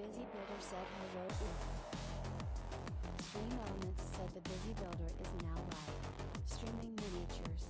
Busy Builder said hello. Stream Elements said the Busy Builder is now live, streaming miniatures.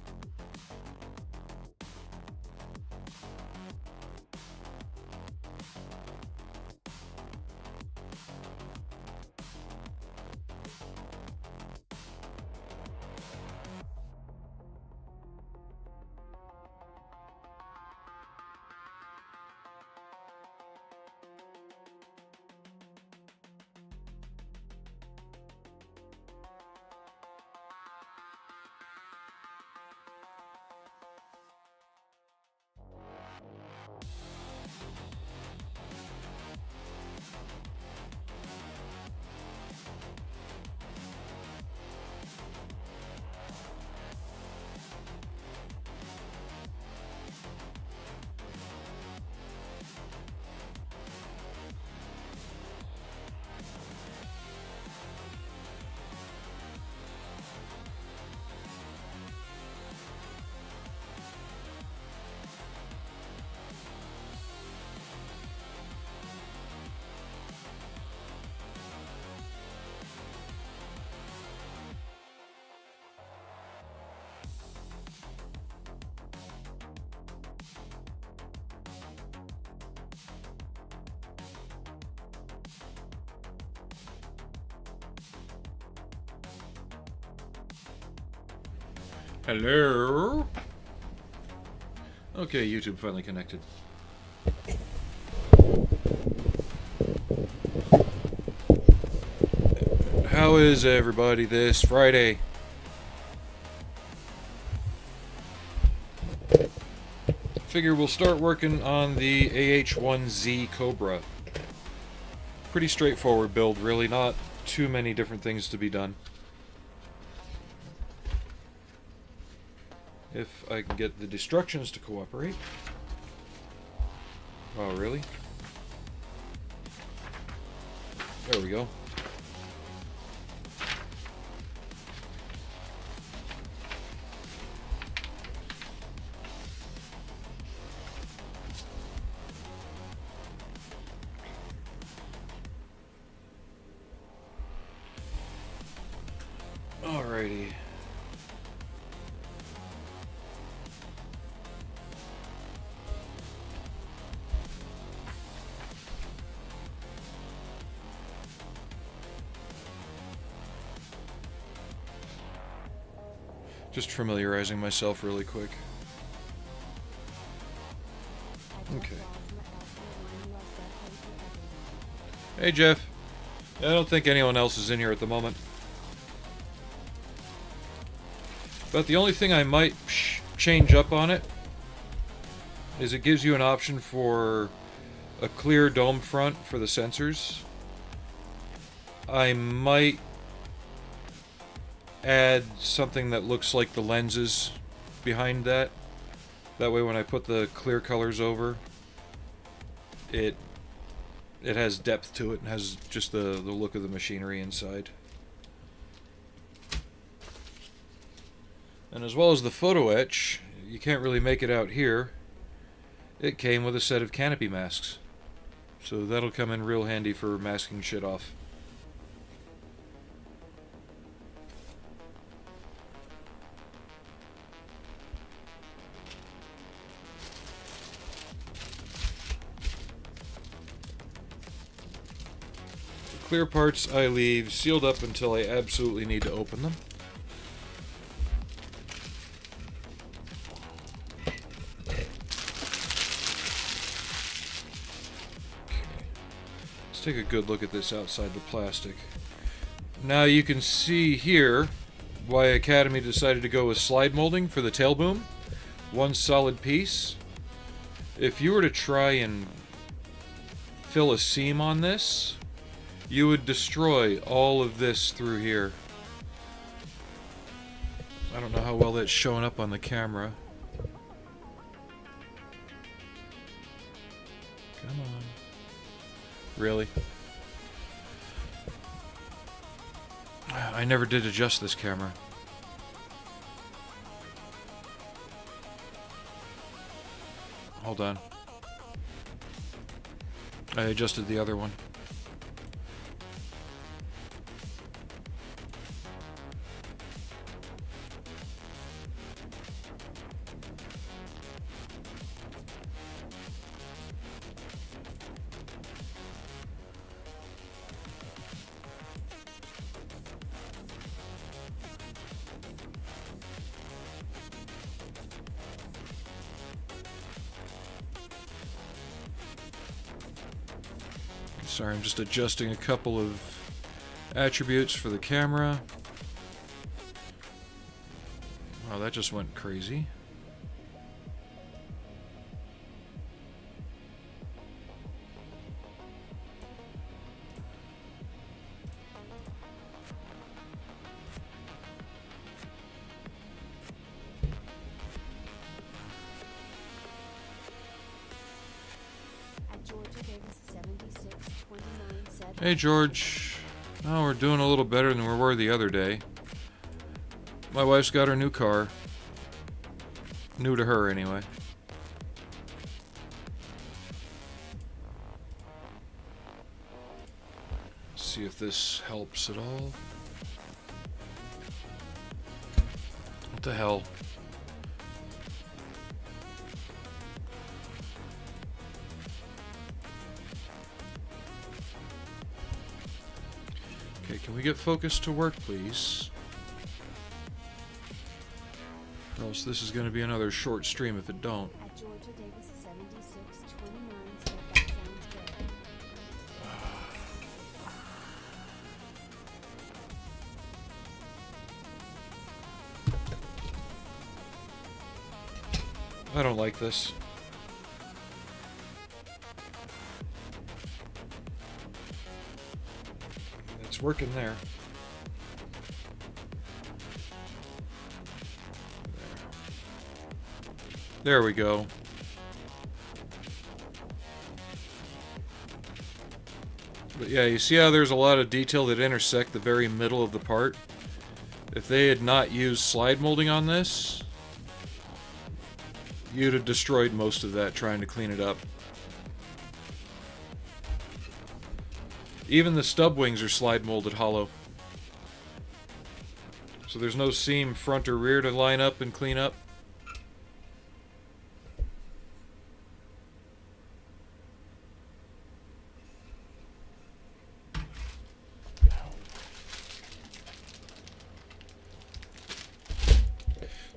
Hello? Okay, YouTube finally connected. How is everybody this Friday? Figure we'll start working on the AH1Z Cobra. Pretty straightforward build, really, not too many different things to be done. If I can get the destructions to cooperate. Oh, really? There we go. Alrighty. Just familiarizing myself really quick. Okay. Hey, Jeff. I don't think anyone else is in here at the moment. But the only thing I might change up on it is it gives you an option for a clear dome front for the sensors. I might add something that looks like the lenses behind that. That way when I put the clear colors over, it has depth to it and has just the look of the machinery inside. And as well as the photo etch, you can't really make it out here. It came with a set of canopy masks. So that'll come in real handy for masking shit off. Clear parts I leave sealed up until I absolutely need to open them. Okay. Let's take a good look at this outside the plastic. Now you can see here why Academy decided to go with slide molding for the tail boom. One solid piece. If you were to try and fill a seam on this, you would destroy all of this through here. I don't know how well that's showing up on the camera. Come on. Really? I never did adjust this camera. Hold on. I adjusted the other one. Sorry, I'm just adjusting a couple of attributes for the camera. Wow, that just went crazy. Hey George, oh, we're doing a little better than we were the other day. My wife's got her new car. New to her, anyway. Let's see if this helps at all. What the hell? Okay, can we get focus to work, please? Or else this is going to be another short stream if it don't. At Georgia Davis 7629 said that sounds good. I don't like this. It's working there. There we go. But yeah, you see how there's a lot of detail that intersect the very middle of the part? If they had not used slide molding on this, you'd have destroyed most of that trying to clean it up. Even the stub wings are slide molded hollow. So there's no seam front or rear to line up and clean up.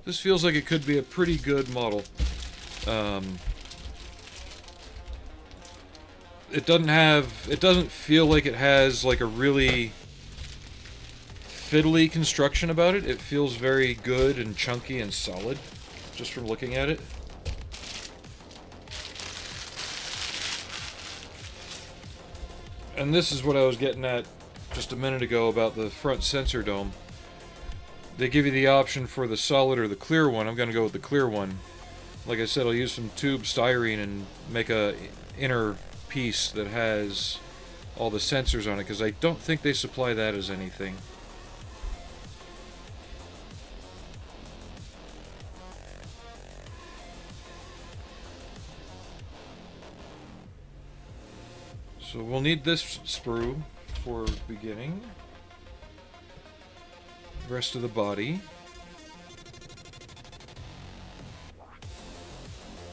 This feels like it could be a pretty good model. It doesn't feel like it has like a really fiddly construction about it. It feels very good and chunky and solid, just from looking at it. And this is what I was getting at just a minute ago about the front sensor dome. They give you the option for the solid or the clear one. I'm going to go with the clear one. Like I said, I'll use some tube styrene and make a inner piece that has all the sensors on it, because I don't think they supply that as anything. So we'll need this sprue for beginning. Rest of the body.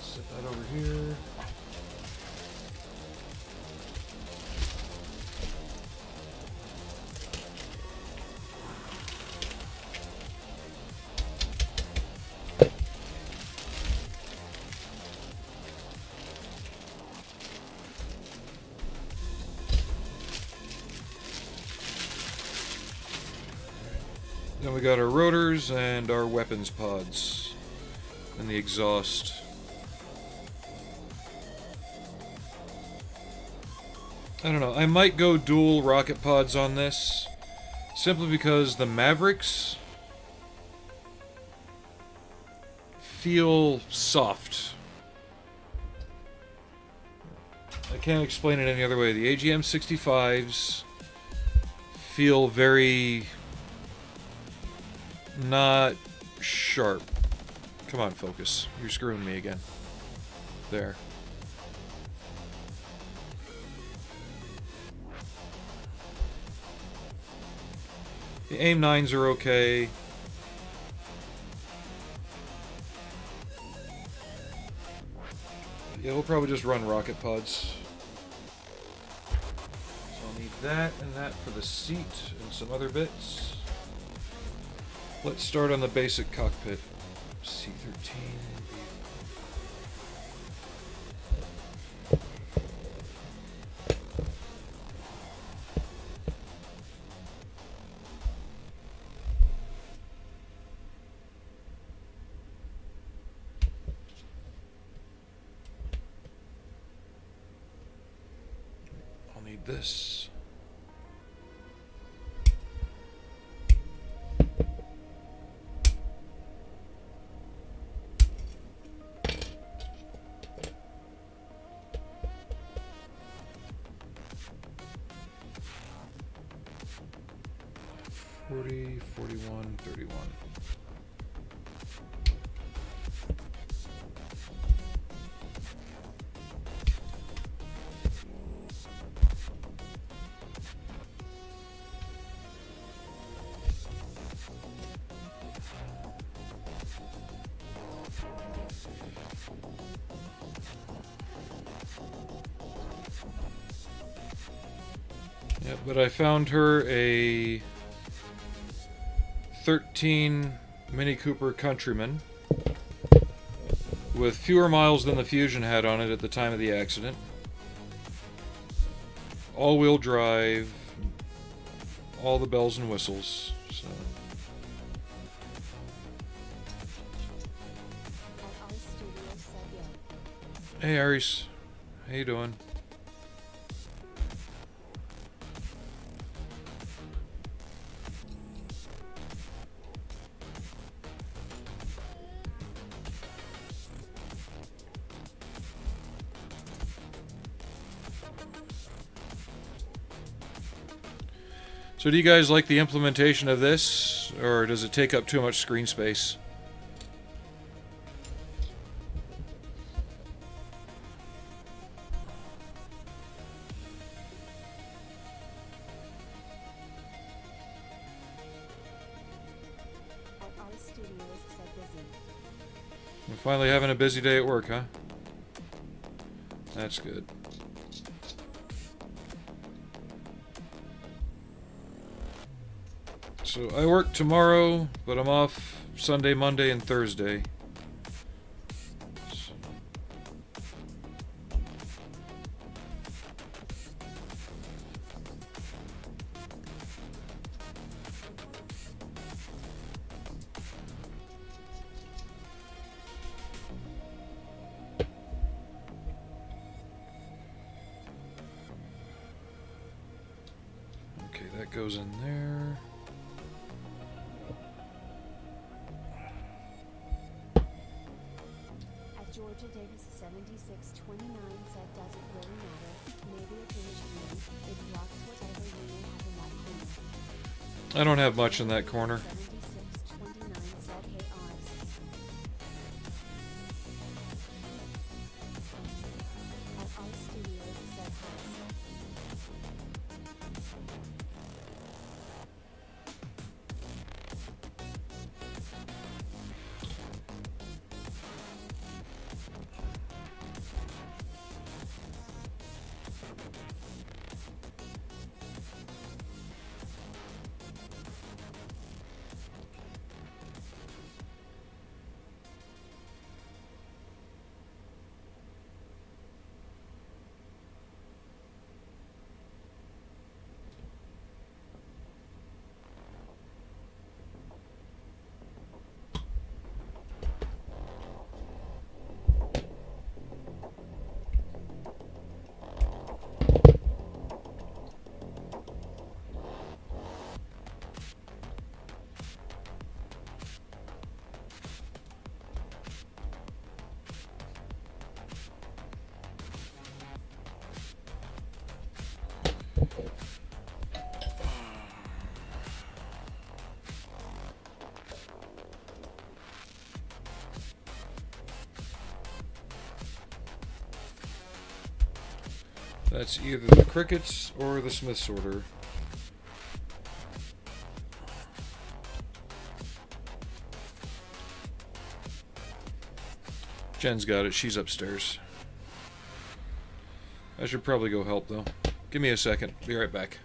Set that over here. Then we got our rotors and our weapons pods and the exhaust. I don't know, I might go dual rocket pods on this simply because the Mavericks feel soft. I can't explain it any other way. The AGM-65s feel very not sharp. Come on, focus. You're screwing me again. There. The AIM-9s are okay. Yeah, we'll probably just run rocket pods. So I'll need that and that for the seat and some other bits. Let's start on the basic cockpit. C-13. need this. $40, $41, $31. Yeah, but I found her a 13 Mini Cooper Countryman with fewer miles than the Fusion had on it at the time of the accident. All-wheel drive, all the bells and whistles. So. Hey Aries, how you doing? So do you guys like the implementation of this, or does it take up too much screen space? We're finally having a busy day at work, huh? That's good. So I work tomorrow, but I'm off Sunday, Monday, and Thursday. Okay, that goes in there. Georgia Davis 7629 said, doesn't really matter, maybe a finish green, it blocks whatever you may have in that corner. I don't have much in that corner. 7629 said, hey Oz. At Oz Studios said, hi. That's either the Crickets or the Smith sorter. Jen's got it. She's upstairs. I should probably go help, though. Give me a second. Be right back.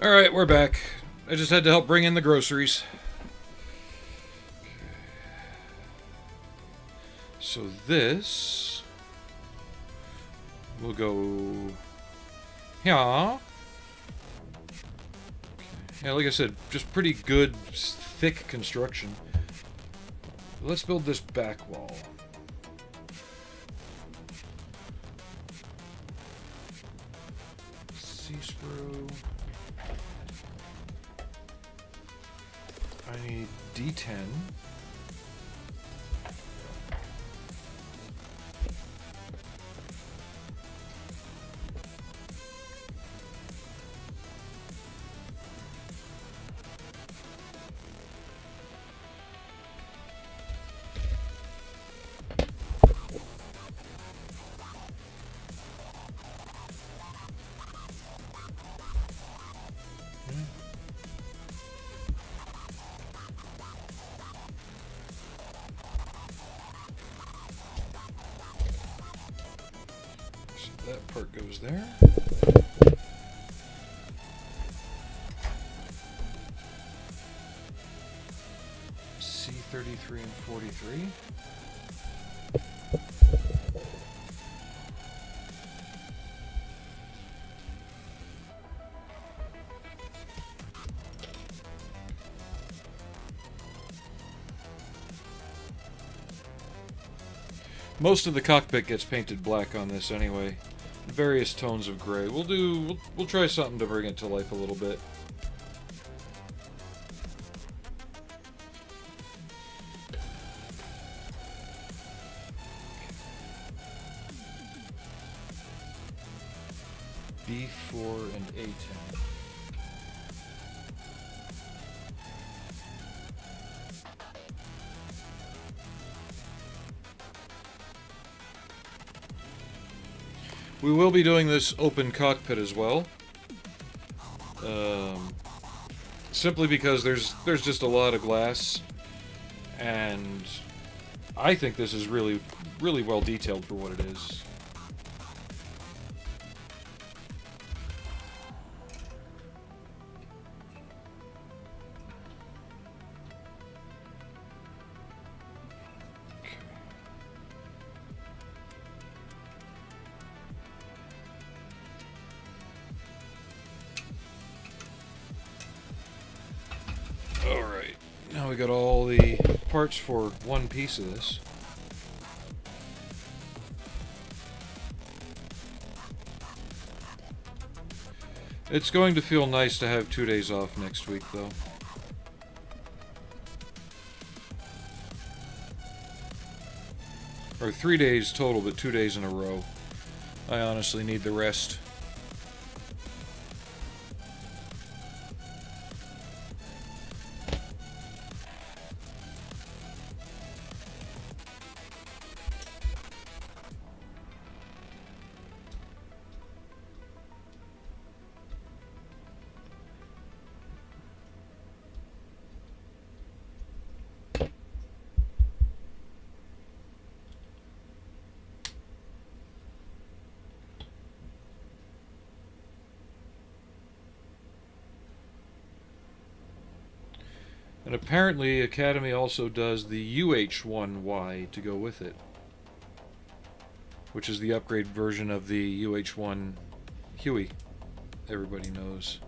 Alright, we're back. I just had to help bring in the groceries. So this will go here. Yeah, like I said, just pretty good, thick construction. Let's build this back wall. C-sprue. I need D10. That part goes there. C33 and 43. Most of the cockpit gets painted black on this anyway. Various tones of gray. We'll try something to bring it to life a little bit. B4 and A10. We will be doing this open cockpit as well. Simply because there's just a lot of glass, and I think this is really well detailed for what it is. Alright, now we got all the parts for one piece of this. It's going to feel nice to have 2 days off next week, though. Or 3 days total, but 2 days in a row. I honestly need the rest. And apparently Academy also does the UH1Y to go with it, which is the upgrade version of the UH1 Huey everybody knows.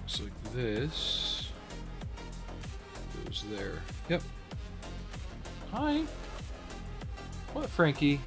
Looks like this goes there. Yep. Hi. What, Frankie?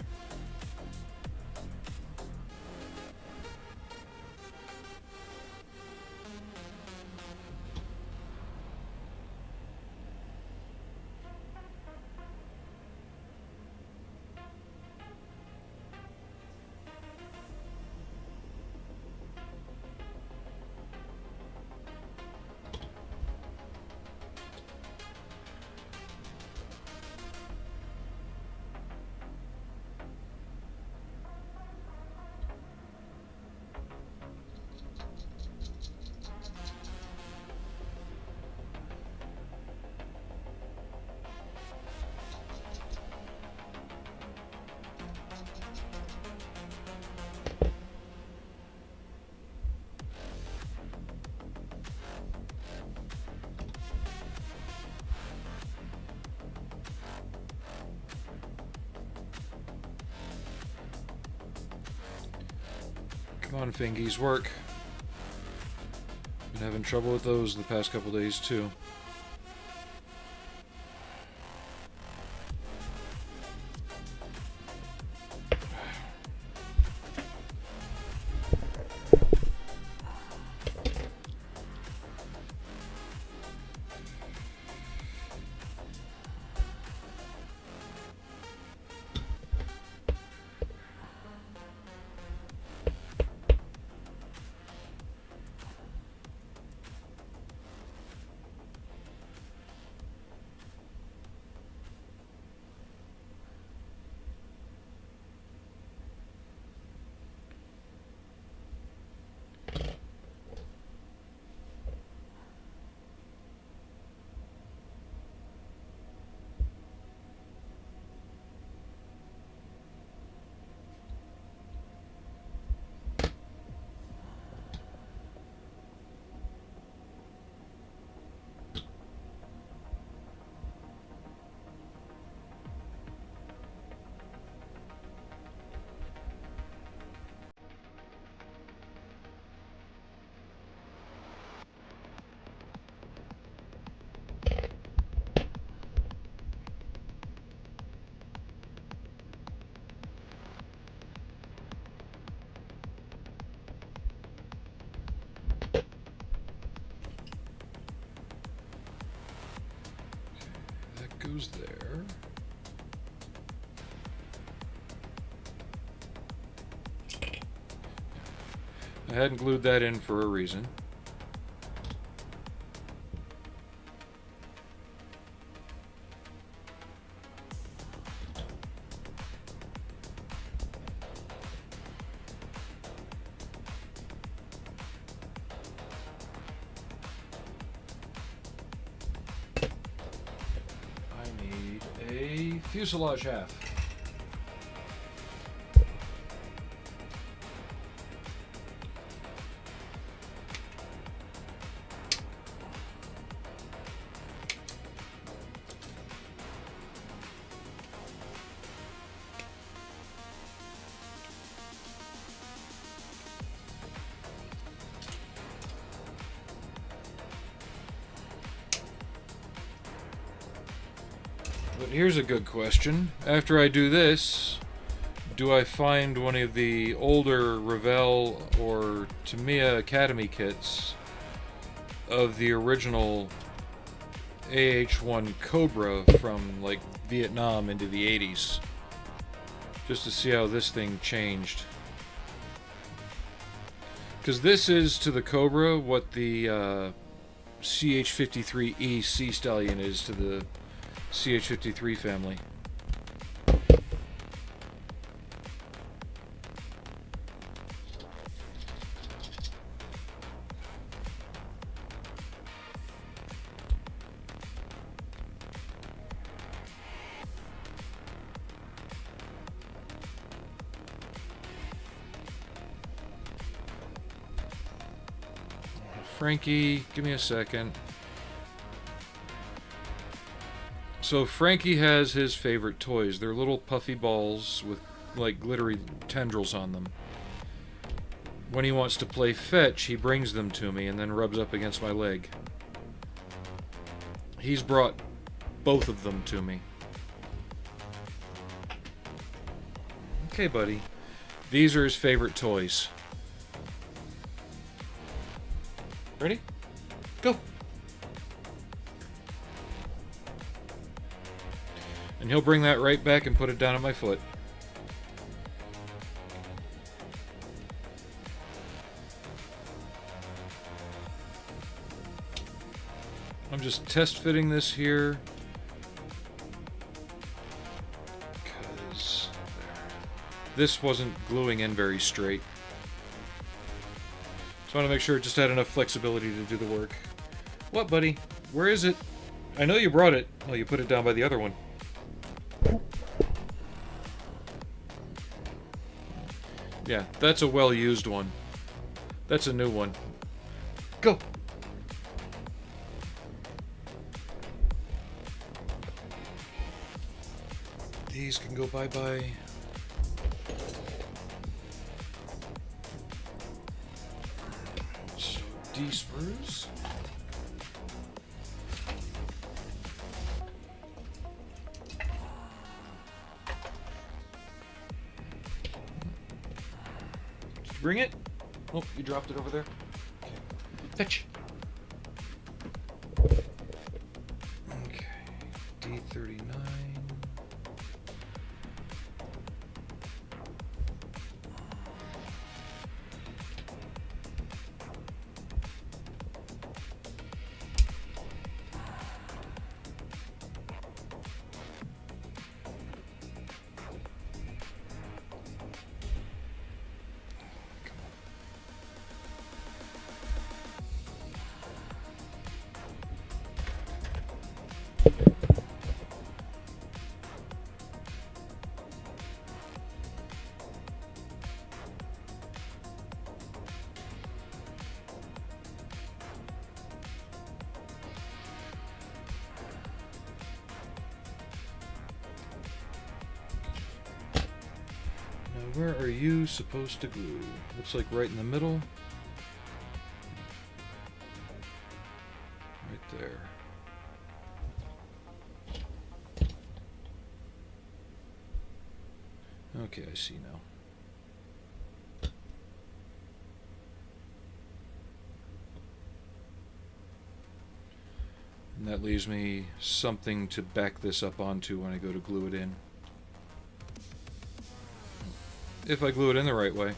Come on, fingies, work. Been having trouble with those the past couple days, too. Goes there. I hadn't glued that in for a reason. Fuselage half. But here's a good question. After I do this, do I find one of the older Revell or Tamiya Academy kits of the original AH1 Cobra from like Vietnam into the 80s, just to see how this thing changed. Because this is to the Cobra what the CH-53E Sea Stallion is to the CH-53 family. Frankie, give me a second. So Frankie has his favorite toys. They're little puffy balls with like glittery tendrils on them. When he wants to play fetch, he brings them to me and then rubs up against my leg. He's brought both of them to me. Okay, buddy. These are his favorite toys. Ready? Go! And he'll bring that right back and put it down at my foot. I'm just test fitting this here. Because this wasn't gluing in very straight. So I want to make sure it just had enough flexibility to do the work. What, buddy? Where is it? I know you brought it. Oh, you put it down by the other one. Yeah, that's a well-used one. That's a new one. Go! These can go bye-bye. D-sprues. Did you bring it? Oh, you dropped it over there. Okay. Fetch. Okay. D39. Where are you supposed to glue? Looks like right in the middle. Right there. Okay, I see now. And that leaves me something to back this up onto when I go to glue it in. If I glue it in the right way.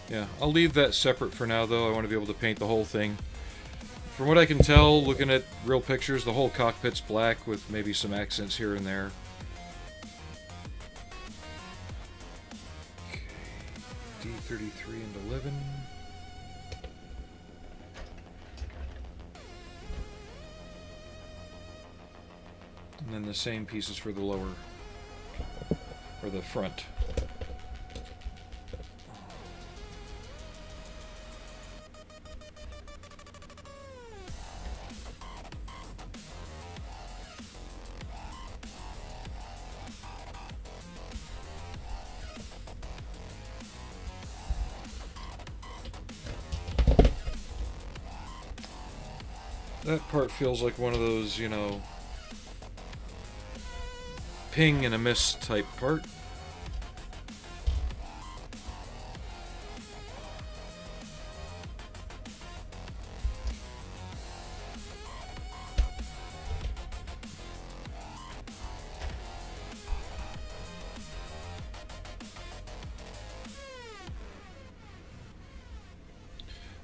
Yeah, I'll leave that separate for now though. I want to be able to paint the whole thing. From what I can tell, looking at real pictures, the whole cockpit's black with maybe some accents here and there. D33 and 11. And then the same pieces for the lower, or the front. That part feels like one of those, you know, ping and a miss type part.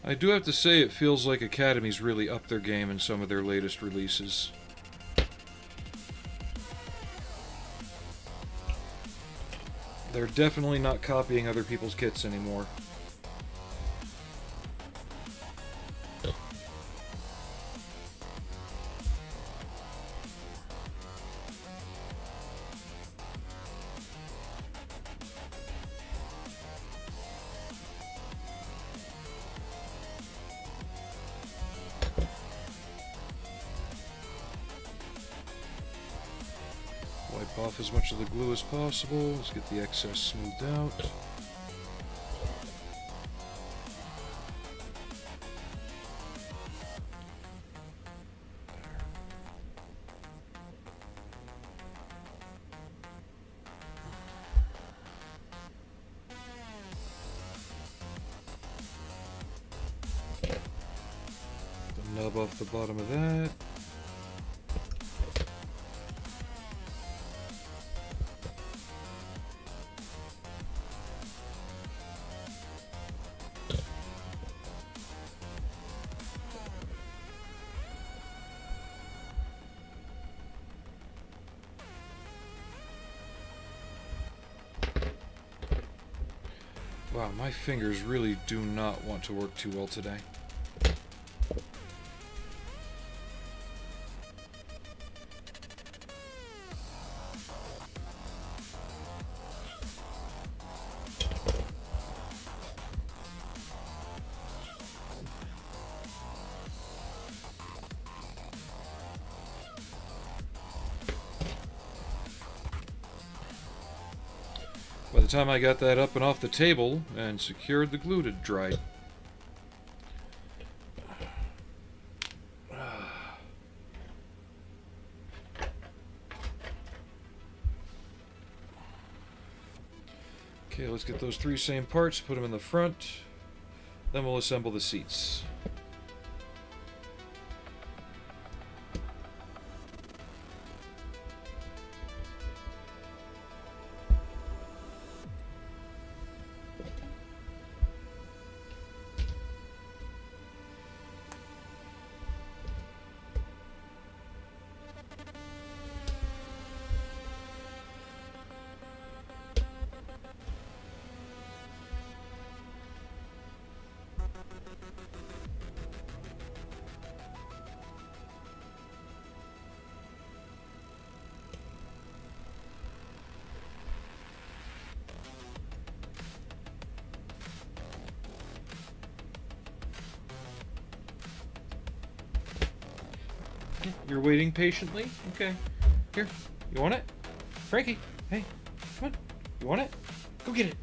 I do have to say it feels like Academy's really upped their game in some of their latest releases. They're definitely not copying other people's kits anymore. Wipe off as much of the glue as possible. Let's get the excess smoothed out. The nub off the bottom of that. Wow, my fingers really do not want to work too well today. By the time I got that up and off the table and secured the glue to dry. Okay, let's get those three same parts, put them in the front, then we'll assemble the seats. You're waiting patiently? Okay. Here. You want it? Frankie, hey, come on. You want it? Go get it.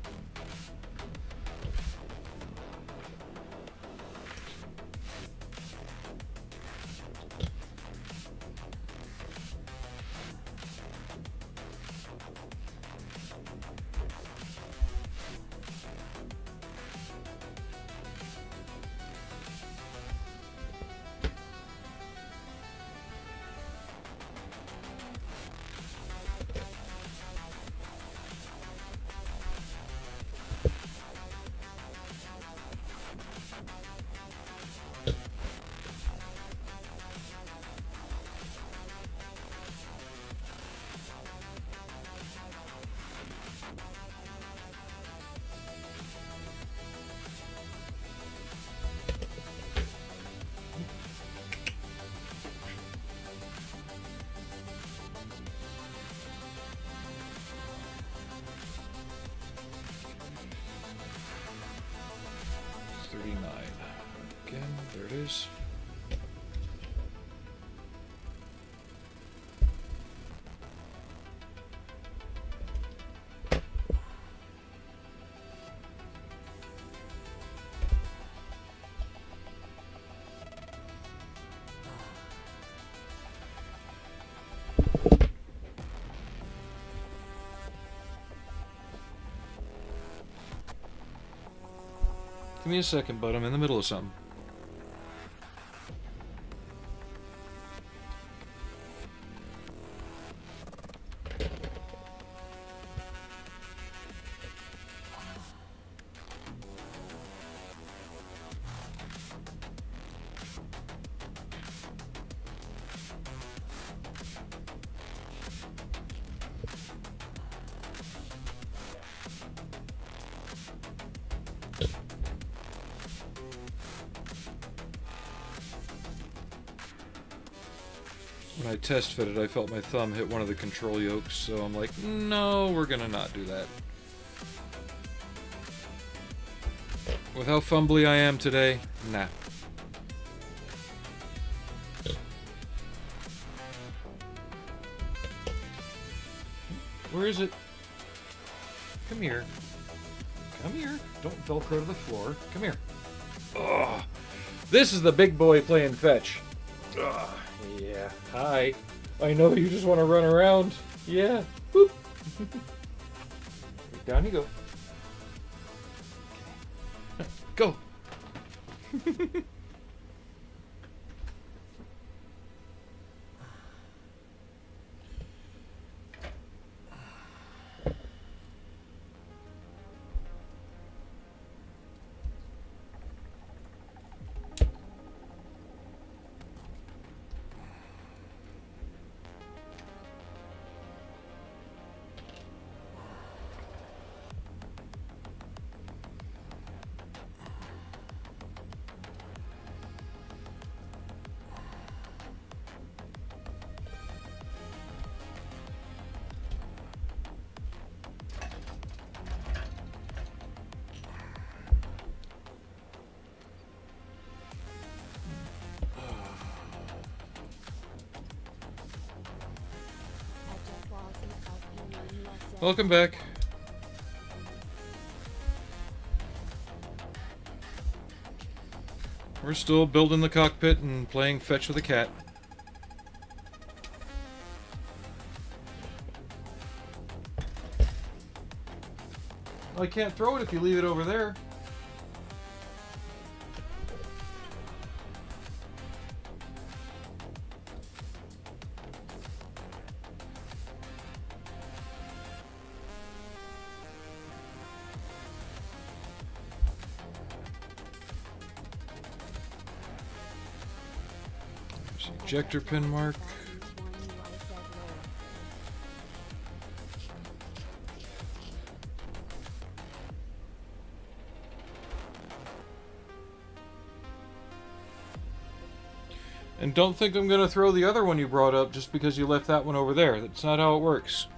Again, there it is. Give me a second, bud. I'm in the middle of something. When I test fitted, I felt my thumb hit one of the control yokes, so I'm like, no, we're gonna not do that. With how fumbly I am today, nah. Where is it? Come here. Come here. Don't Velcro to the floor. Come here. Ugh. This is the big boy playing fetch. Ugh. Yeah. Hi. I know you just want to run around. Yeah. Boop. Down you go. Go. Welcome back. We're still building the cockpit and playing fetch with a cat. I can't throw it if you leave it over there. Ejector pin mark. And don't think I'm going to throw the other one you brought up just because you left that one over there. That's not how it works.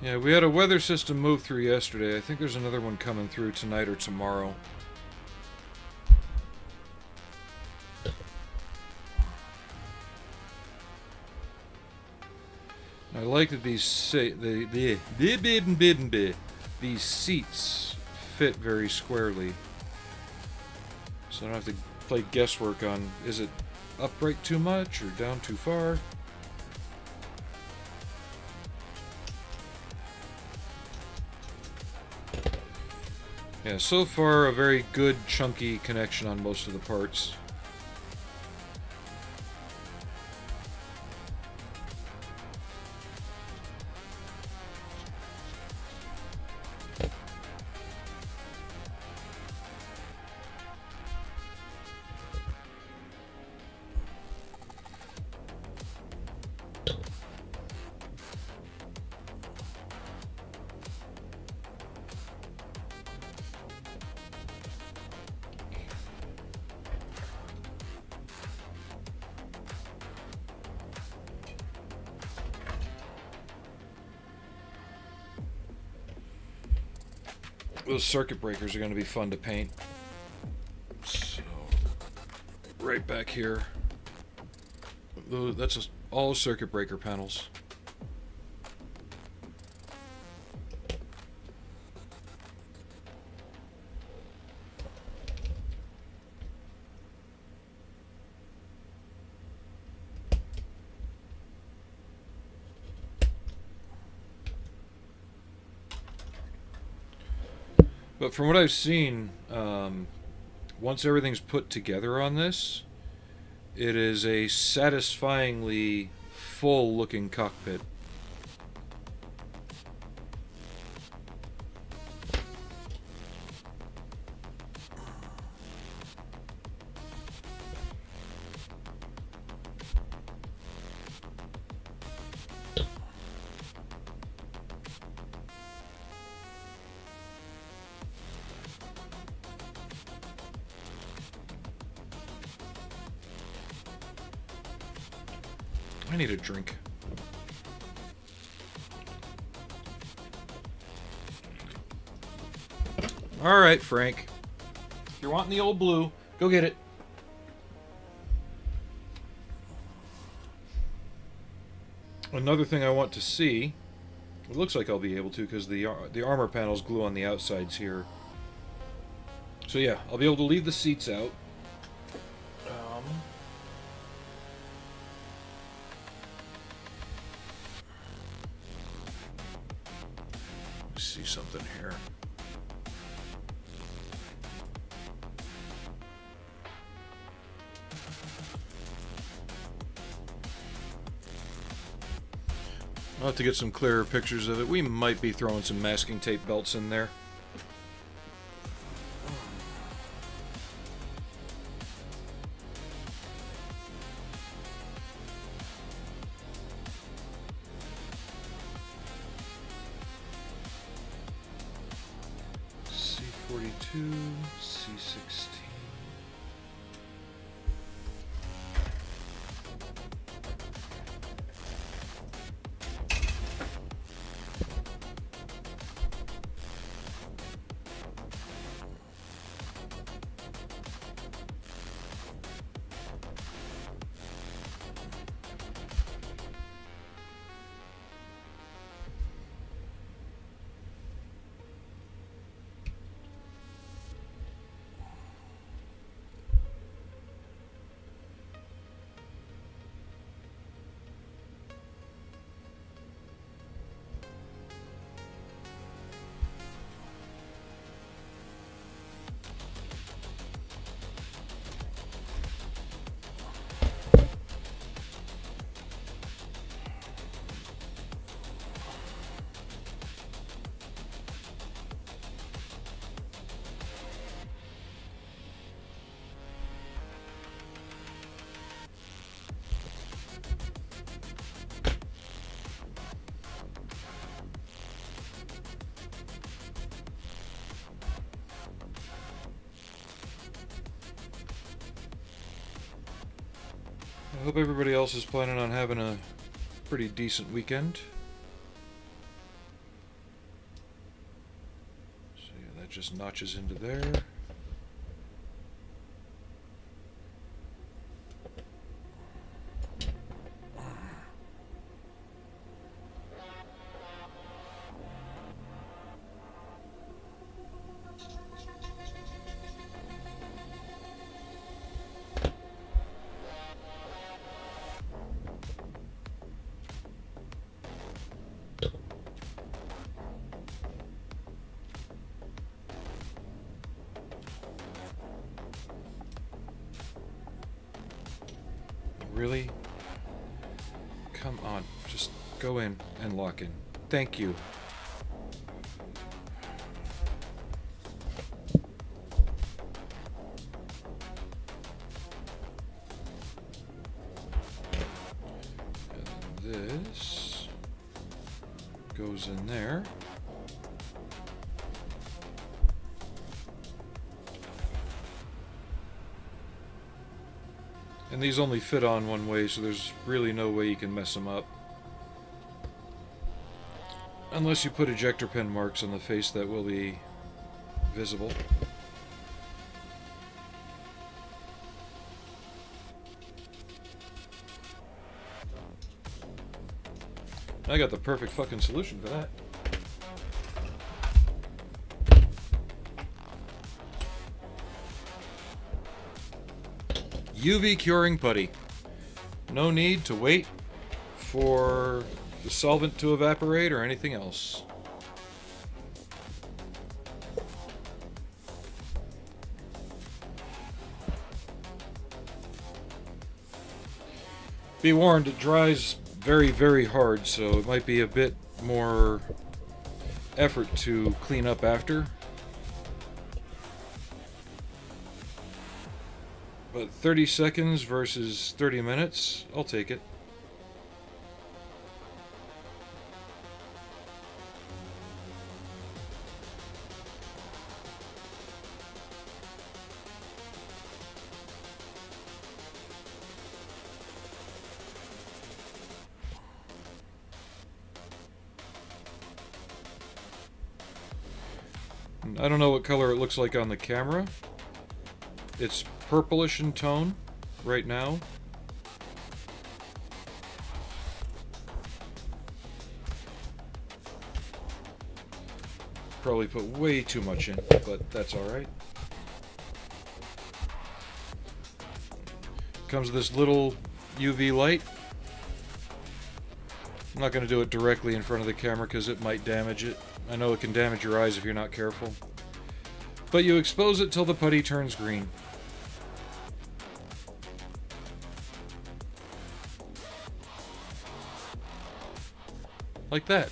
Yeah, we had a weather system move through yesterday. I think there's another one coming through tonight or tomorrow. I like that these these seats fit very squarely, so I don't have to play guesswork on is it upright too much or down too far. Yeah, so far a very good chunky connection on most of the parts. Those circuit breakers are going to be fun to paint. So, right back here. That's all circuit breaker panels. But from what I've seen, once everything's put together on this, it is a satisfyingly full-looking cockpit. I need a drink. Alright, Frank. If you're wanting the old blue, go get it. Another thing I want to see, it looks like I'll be able to because the armor panels glue on the outsides here. So yeah, I'll be able to leave the seats out. See something here. I'll have to get some clearer pictures of it. We might be throwing some masking tape belts in there. C42, C16. I hope everybody else is planning on having a pretty decent weekend. So yeah, that just notches into there. Really? Come on, just go in and lock in. Thank you. And this goes in there. And these only fit on one way, so there's really no way you can mess them up. Unless you put ejector pin marks on the face that will be visible. I got the perfect fucking solution for that. UV curing putty. No need to wait for the solvent to evaporate or anything else. Be warned, it dries very, very hard, so it might be a bit more effort to clean up after. But 30 seconds versus 30 minutes, I'll take it. I don't know what color it looks like on the camera. It's purplish in tone right now. Probably put way too much in, but that's alright. Comes with this little UV light. I'm not going to do it directly in front of the camera because it might damage it. I know it can damage your eyes if you're not careful. But you expose it till the putty turns green. Like that.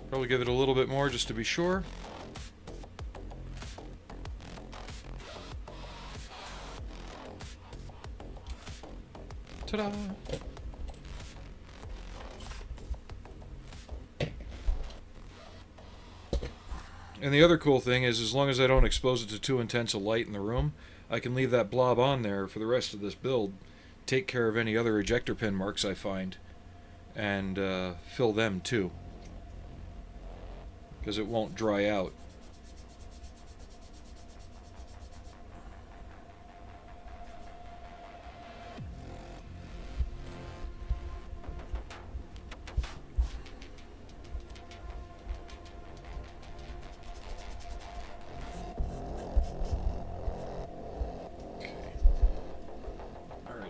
Probably give it a little bit more just to be sure. Ta-da! And the other cool thing is, as long as I don't expose it to too intense a light in the room, I can leave that blob on there for the rest of this build, take care of any other ejector pin marks I find, and fill them too, because it won't dry out.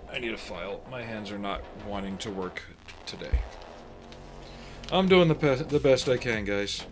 I need a file. My hands are not wanting to work today. I'm doing the best I can, guys.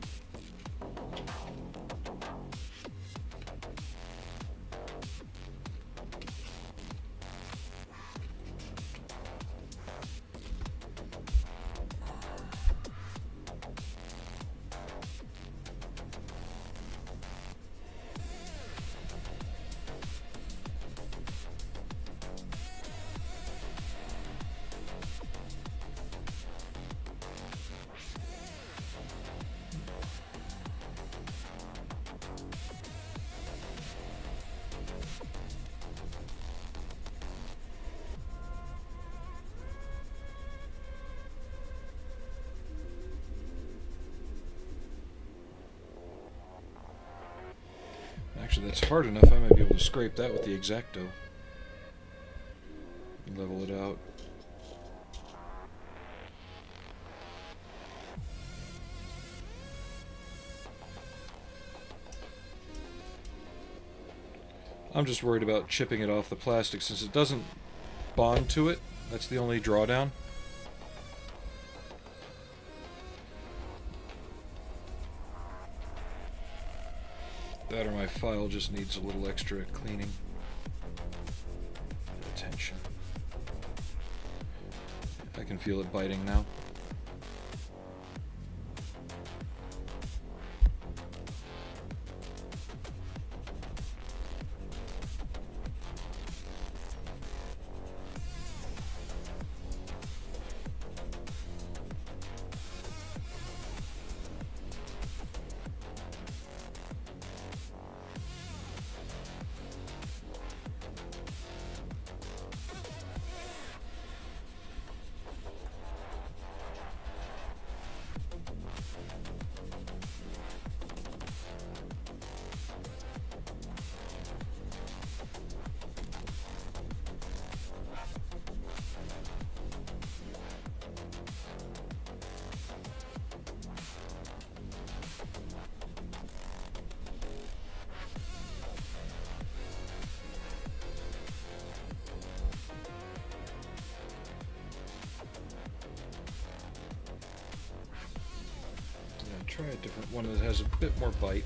Actually, that's hard enough. I might be able to scrape that with the X-Acto. Level it out. I'm just worried about chipping it off the plastic since it doesn't bond to it. That's the only drawdown. That or my file just needs a little extra cleaning. Attention. I can feel it biting now. Try a different one that has a bit more bite.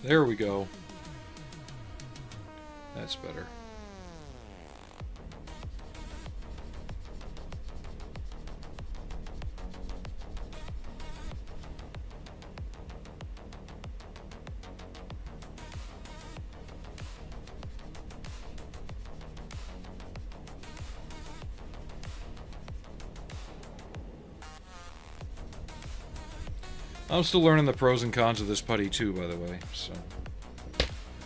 There we go. That's better. I'm still learning the pros and cons of this putty too, by the way, so.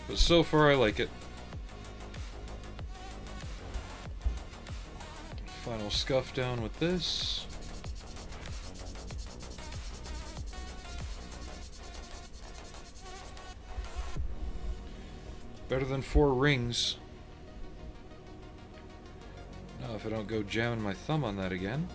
But so far I like it. Final scuff down with this. Better than 4 rings. Now if I don't go jamming my thumb on that again.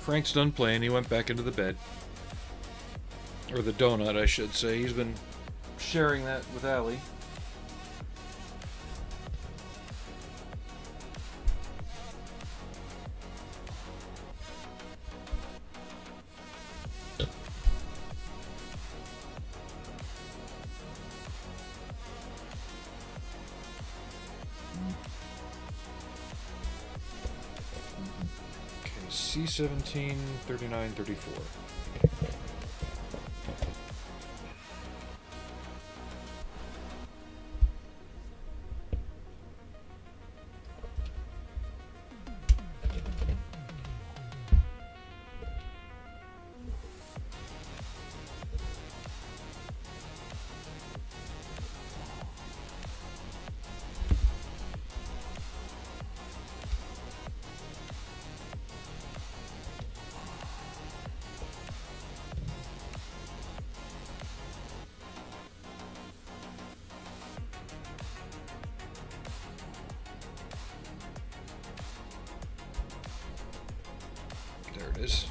Frank's done playing. He went back into the bed. Or the donut, I should say. He's been sharing that with Allie. C17, 39, 34. There it is.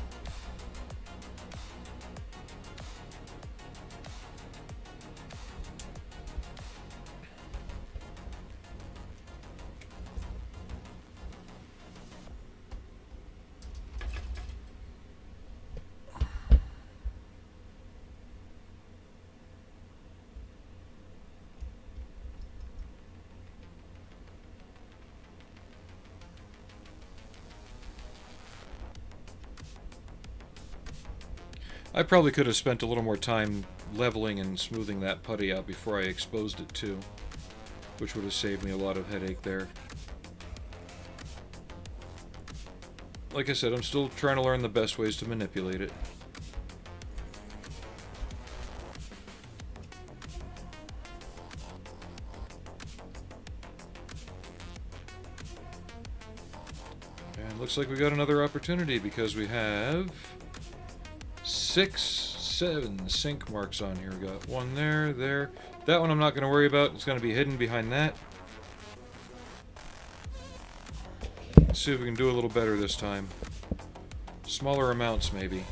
I probably could have spent a little more time leveling and smoothing that putty out before I exposed it too. which would have saved me a lot of headache there. Like I said, I'm still trying to learn the best ways to manipulate it. And looks like we got another opportunity because we have 7 sink marks on here. We got one there, there. That one I'm not going to worry about. It's going to be hidden behind that. Let's see if we can do a little better this time. Smaller amounts, maybe.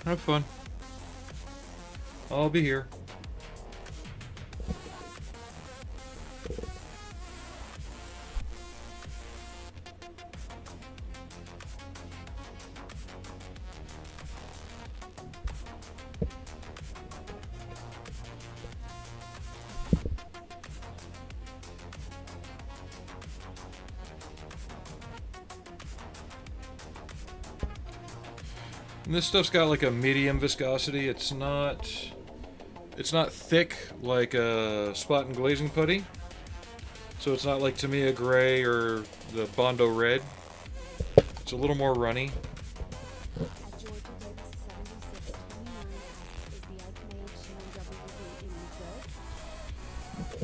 Have fun. I'll be here. And this stuff's got like a medium viscosity. It's not thick like a spot and glazing putty. So it's not like Tamiya Gray or the Bondo Red. It's a little more runny.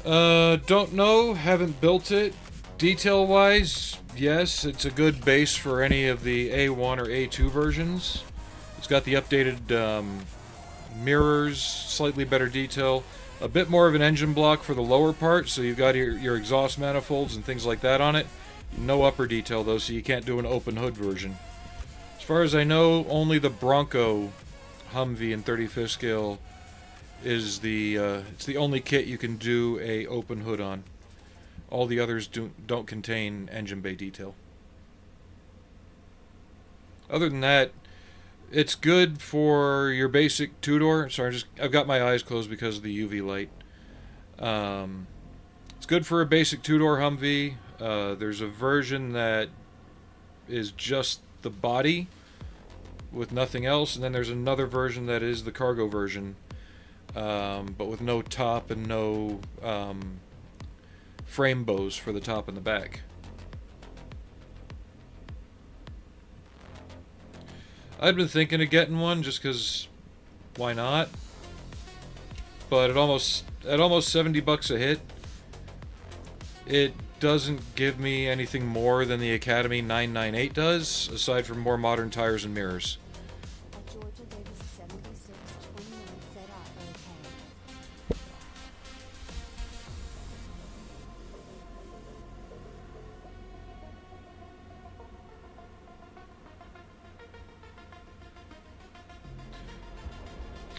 Don't know, haven't built it. Detail-wise, yes, it's a good base for any of the A1 or A2 versions. It's got the updated mirrors, slightly better detail, a bit more of an engine block for the lower part, so you've got your exhaust manifolds and things like that on it. No upper detail though, so you can't do an open hood version. As far as I know, only the Bronco Humvee in 35th scale is it's the only kit you can do a open hood on. All the others don't contain engine bay detail. Other than that, it's good for your basic two-door. Sorry, I've got my eyes closed because of the UV light. It's good for a basic two-door Humvee. There's a version that is just the body with nothing else, and then there's another version that is the cargo version, but with no top and no frame bows for the top and the back. I'd been thinking of getting one just because why not? But at almost $70 a hit, it doesn't give me anything more than the Academy 998 does, aside from more modern tires and mirrors.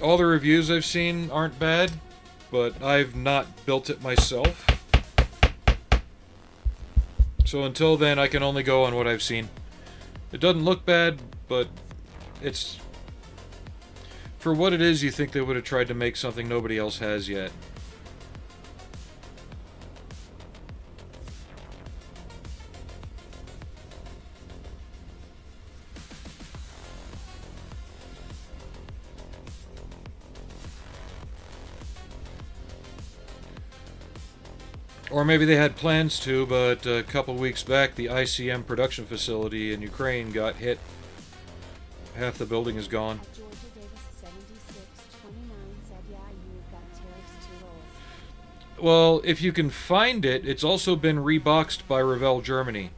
All the reviews I've seen aren't bad, but I've not built it myself. So until then, I can only go on what I've seen. It doesn't look bad, but it's... for what it is, you think they would have tried to make something nobody else has yet. Or maybe they had plans to, but a couple weeks back, the ICM production facility in Ukraine got hit. Half the building is gone. Well, if you can find it, it's also been reboxed by Revell Germany.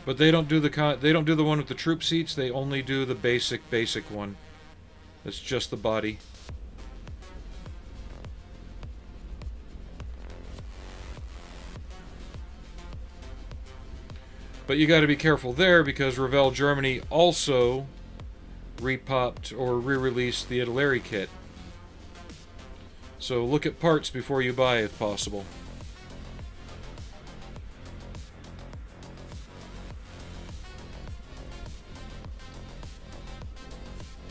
But they don't do the one with the troop seats. They only do the basic one. It's just the body. But you got to be careful there because Revell Germany also repopped or re-released the Italeri kit. So look at parts before you buy if possible.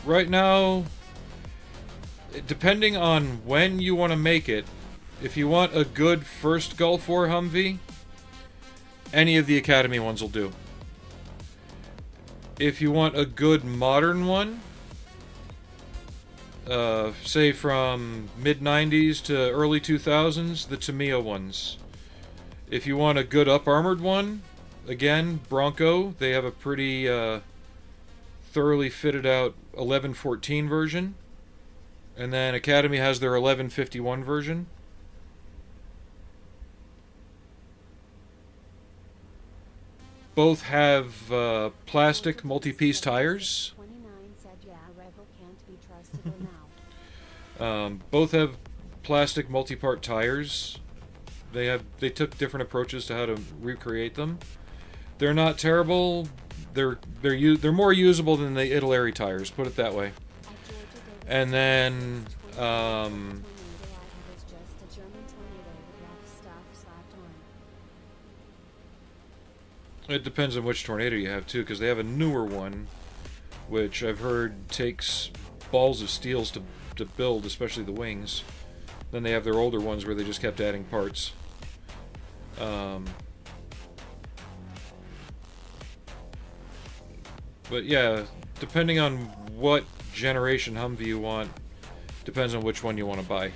Right now, depending on when you want to make it, if you want a good first Gulf War Humvee, any of the Academy ones will do. If you want a good modern one, say from mid-90s to early 2000s, the Tamiya ones. If you want a good up-armored one, again, Bronco, they have a pretty thoroughly fitted out 1114 version. And then Academy has their 1151 version. Both have plastic multi-piece tires. Both have plastic multi-part tires. They took different approaches to how to recreate them. They're not terrible. They're more usable than the Italeri tires. Put it that way. And then it depends on which Tornado you have too, because they have a newer one, which I've heard takes balls of steels to build, especially the wings. Then they have their older ones where they just kept adding parts. But yeah, depending on what generation Humvee you want, depends on which one you want to buy.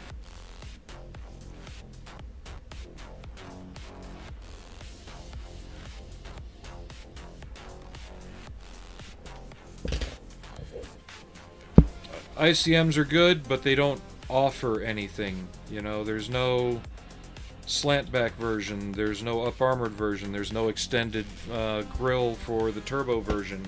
ICMs are good, but they don't offer anything. You know, there's no slantback version, there's no up-armored version, there's no extended grill for the turbo version.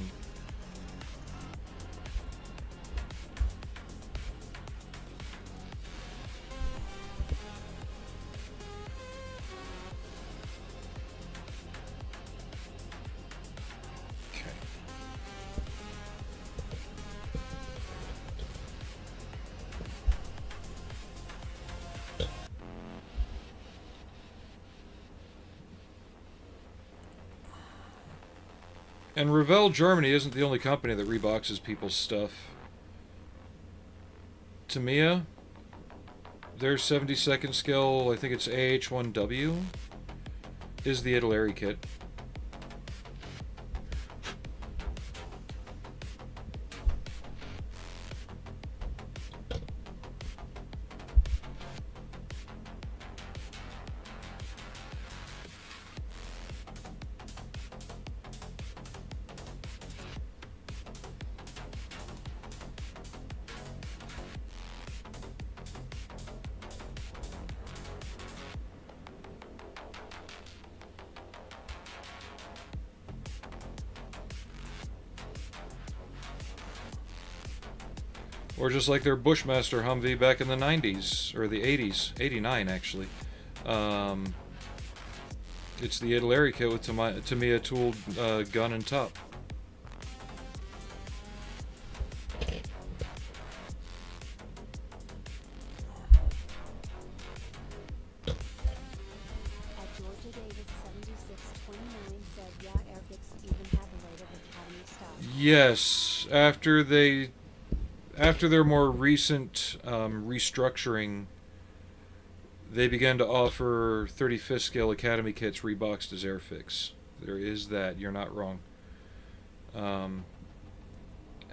And Revell Germany isn't the only company that reboxes people's stuff. Tamiya, their 72nd skill, I think it's AH1Z, is the Italeri kit. Or just like their Bushmaster Humvee back in the 90s, or the 80s, 89 actually. It's the Italeri kit with Tamiya tooled gun and top. Yes, after their more recent restructuring, they began to offer 35th scale Academy kits reboxed as Airfix. There is that, you're not wrong. And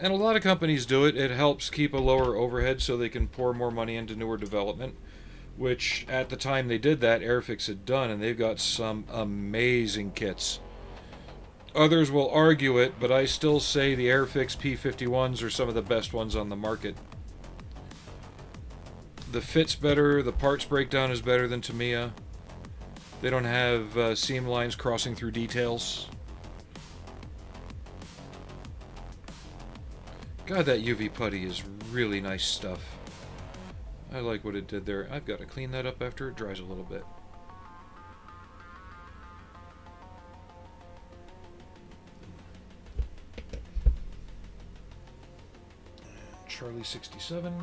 a lot of companies do it. It helps keep a lower overhead so they can pour more money into newer development, which at the time they did that, Airfix had done, and they've got some amazing kits. Others will argue it, but I still say the Airfix P51s are some of the best ones on the market. The fit's better, the parts breakdown is better than Tamiya. They don't have seam lines crossing through details. God, that UV putty is really nice stuff. I like what it did there. I've got to clean that up after it dries a little bit. Charlie 67.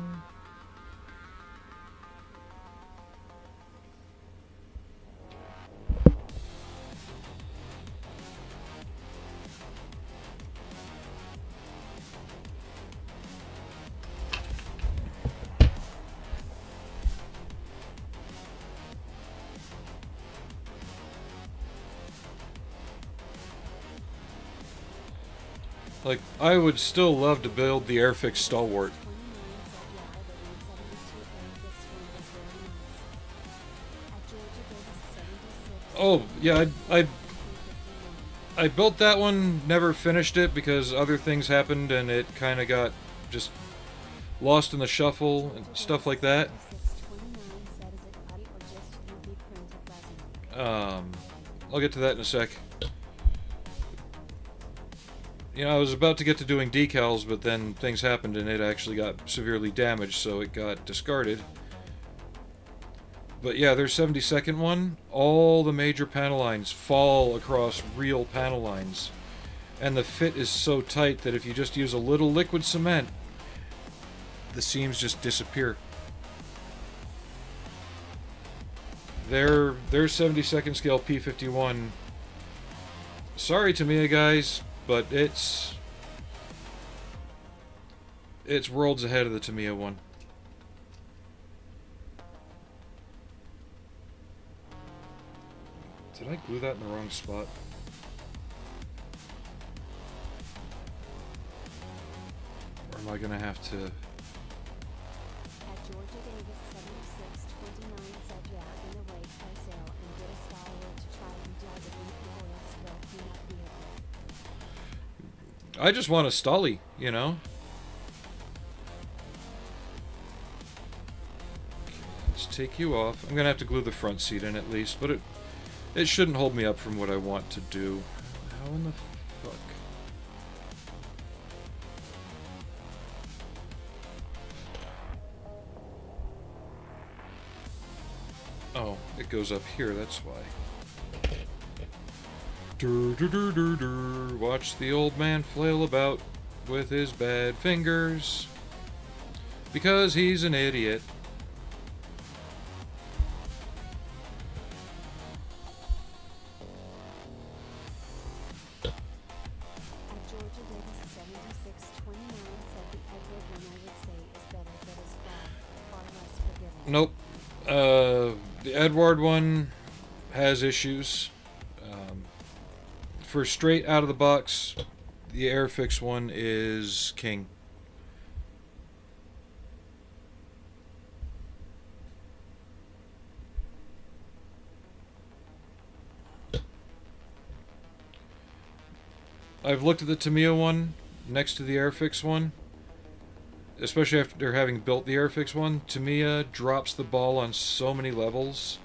Like, I would still love to build the Airfix Stalwart. 29 said, yeah, the 172 Airfix one was very nice. At Georgia Davis 76. Oh, yeah, I built that one, never finished it because other things happened and it kind of got just lost in the shuffle and stuff like that. 29 said, is it putty or just UV printed resin? I'll get to that in a sec. You know, I was about to get to doing decals, but then things happened and it actually got severely damaged, so it got discarded. But yeah, their 72nd one, all the major panel lines fall across real panel lines. And the fit is so tight that if you just use a little liquid cement, the seams just disappear. Their 72nd scale P51, sorry Tamiya guys, but it's worlds ahead of the Tamiya one. Did I glue that in the wrong spot? Or am I gonna have to... At Georgia Davis 7629 said, yeah, in the wake by sale and get a Stalwart to try and dub it in the oil spill cleanup vehicle. I just want a Stolly, you know? Let's take you off. I'm gonna have to glue the front seat in at least, but it shouldn't hold me up from what I want to do. How in the fuck? Oh, it goes up here, that's why. Dur, dur, dur, dur, dur. Watch the old man flail about with his bad fingers. Because he's an idiot. At Georgia Davis 7629 said, the Edward one I would say is better but is far less forgiving. Nope. The Edward one has issues. For straight out of the box, the Airfix one is king. I've looked at the Tamiya one next to the Airfix one, especially after having built the Airfix one. Tamiya drops the ball on so many levels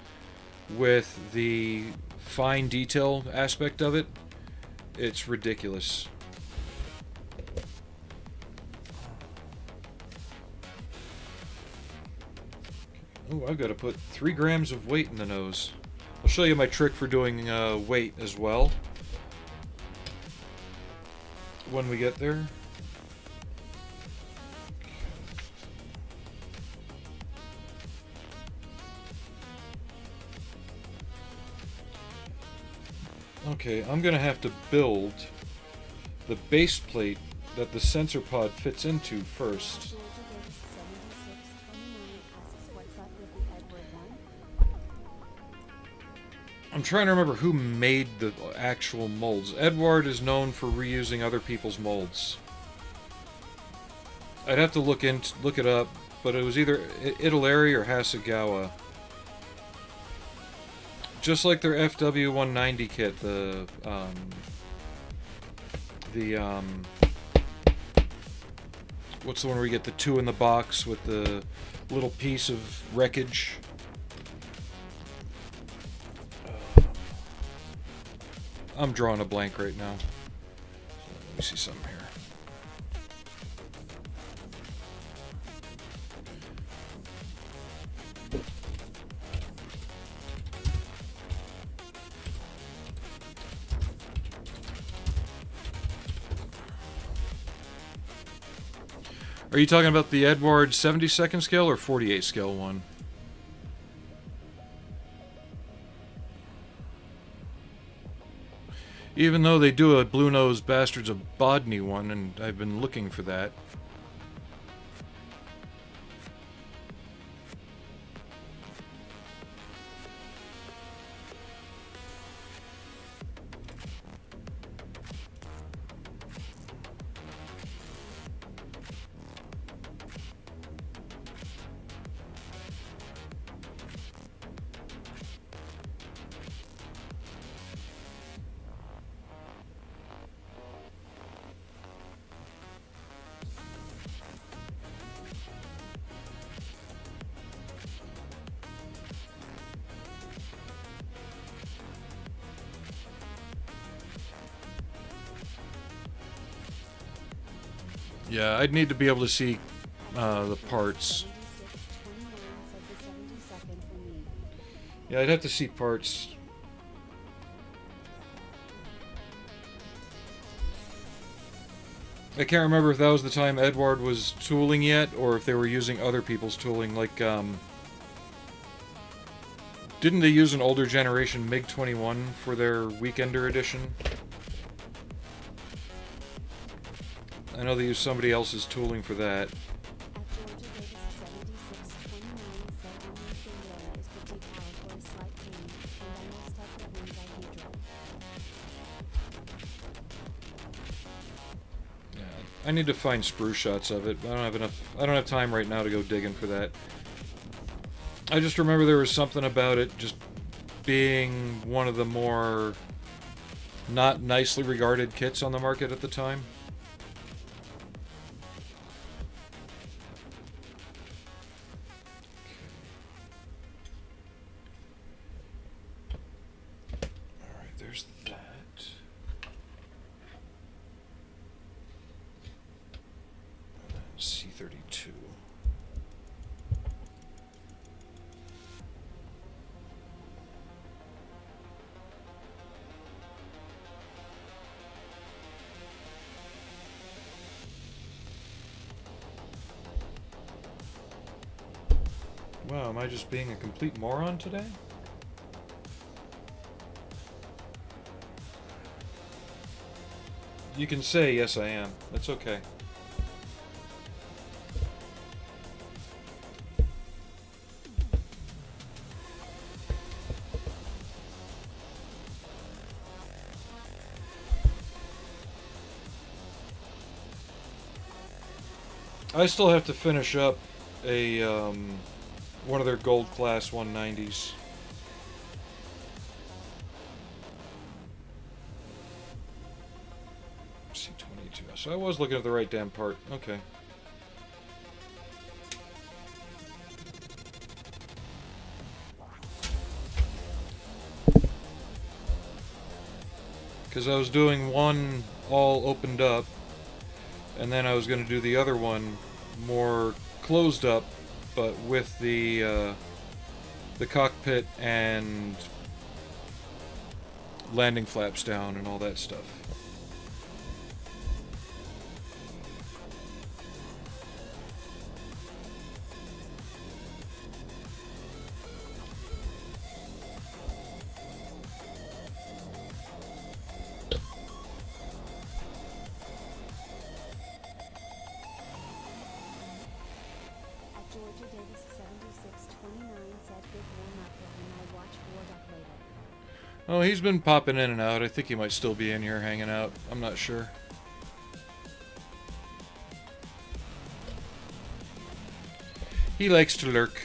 with the fine detail aspect of it. It's ridiculous. Oh, I've got to put 3 grams of weight in the nose. I'll show you my trick for doing weight as well when we get there. Okay, I'm gonna have to build the base plate that the sensor pod fits into first. Georgia Davis 7629 asks, what's up with the Edward one? I'm trying to remember who made the actual molds. Edward is known for reusing other people's molds. I'd have to look it up, but it was either Italeri or Hasegawa. Just like their FW190 kit, what's the one where you get the 2 in the box with the little piece of wreckage? I'm drawing a blank right now. Let me see something here. Are you talking about the Edward 72nd scale or 48 scale one? Even though they do a Blue-Nosed Bastards of Bodney one, and I've been looking for that. Yeah, I'd need to be able to see the parts. 7629 said the 72nd for me. Yeah, I'd have to see parts. I can't remember if that was the time Edward was tooling yet, or if they were using other people's tooling, like, didn't they use an older generation MiG-21 for their Weekender edition? I know they used somebody else's tooling for that. At Georgia Davis 7629 said only thing there is the decal for a slight pain, and I messed up the wing dihedral. Yeah, I need to find sprue shots of it. I don't have time right now to go digging for that. I just remember there was something about it just being one of the more not nicely regarded kits on the market at the time. Alright, there's that. C-32. Wow, am I just being a complete moron today? You can say, yes I am. That's okay. I still have to finish up a, one of their gold class 190s. C-22. So I was looking at the right damn part. Okay. Because I was doing one all opened up, and then I was going to do the other one more closed up, but with the cockpit and landing flaps down and all that stuff. At Georgia Davis 7629 said big warm up for when I watch War Duck later. Oh, he's been popping in and out. I think he might still be in here hanging out. I'm not sure. He likes to lurk.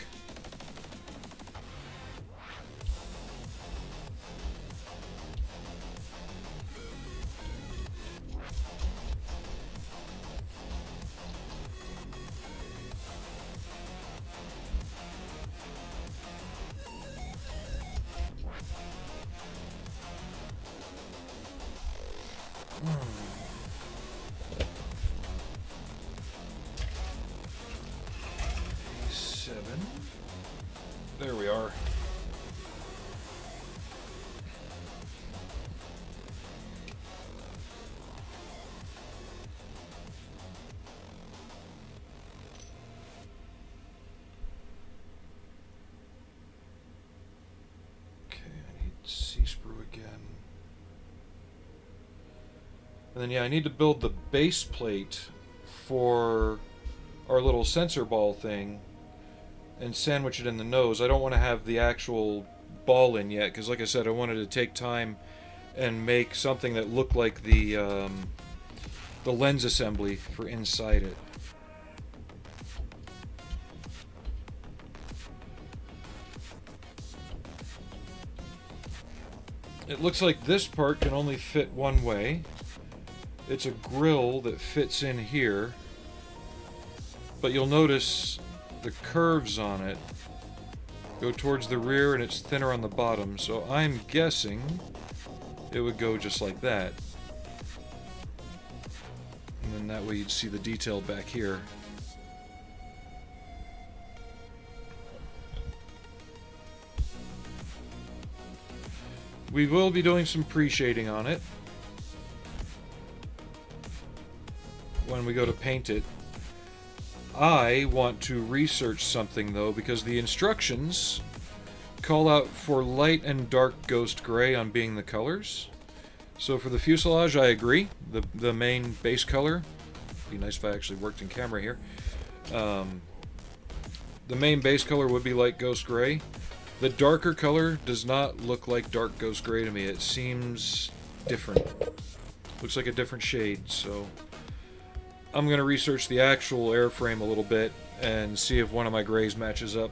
Seven. There we are. And then, yeah, I need to build the base plate for our little sensor ball thing and sandwich it in the nose. I don't want to have the actual ball in yet, because like I said, I wanted to take time and make something that looked like the lens assembly for inside it. It looks like this part can only fit one way. It's a grill that fits in here, but you'll notice the curves on it go towards the rear and it's thinner on the bottom, so I'm guessing it would go just like that. And then that way you'd see the detail back here. We will be doing some pre-shading on it when we go to paint it. I want to research something though, because the instructions call out for light and dark ghost gray on being the colors. So for the fuselage, I agree. The main base color, be nice if I actually worked in camera here. The main base color would be light ghost gray. The darker color does not look like dark ghost gray to me. It seems different. Looks like a different shade, so I'm going to research the actual airframe a little bit and see if one of my grays matches up.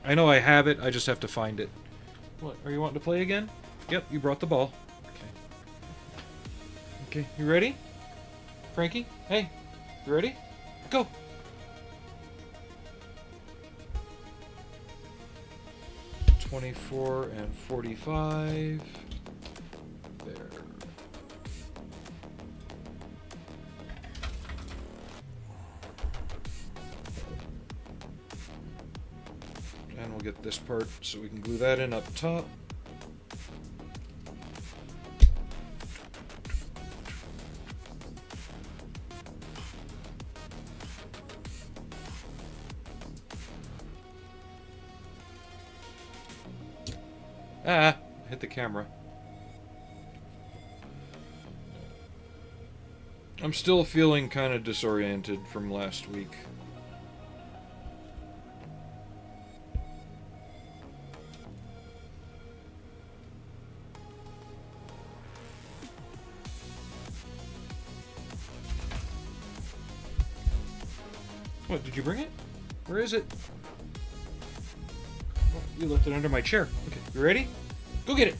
I know I have it, I just have to find it. What, are you wanting to play again? Yep, you brought the ball. Okay. Okay, you ready? Frankie? Hey, you ready? Go! .24 and 45. There. And we'll get this part so we can glue that in up top. Ah, hit the camera. I'm still feeling kind of disoriented from last week. What, did you bring it? Where is it? Oh, you left it under my chair. Okay, you ready? Go get it!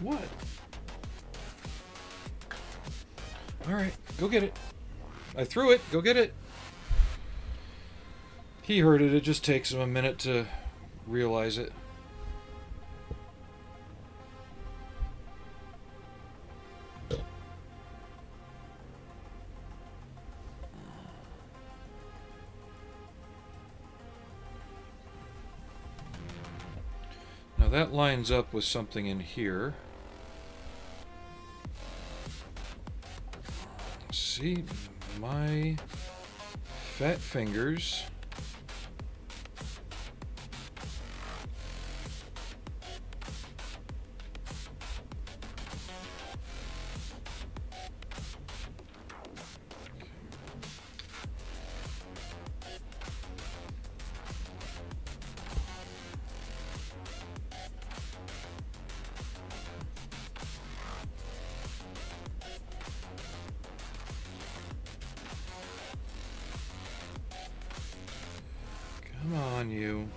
What? Alright, go get it. I threw it, go get it. He heard it, it just takes him a minute to realize it. Now that lines up with something in here. See, my fat fingers Come on, you.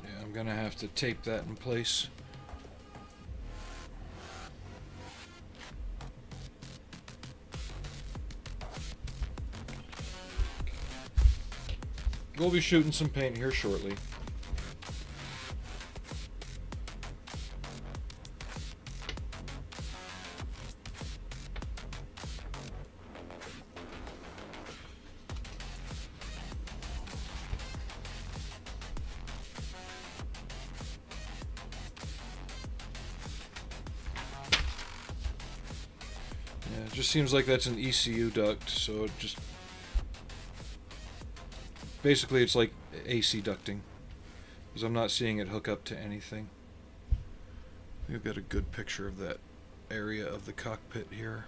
Yeah, I'm gonna have to tape that in place. We'll be shooting some paint here shortly. Yeah, it just seems like that's an ECU duct, so it just... Basically, it's like AC ducting, because I'm not seeing it hook up to anything. We've got a good picture of that area of the cockpit here.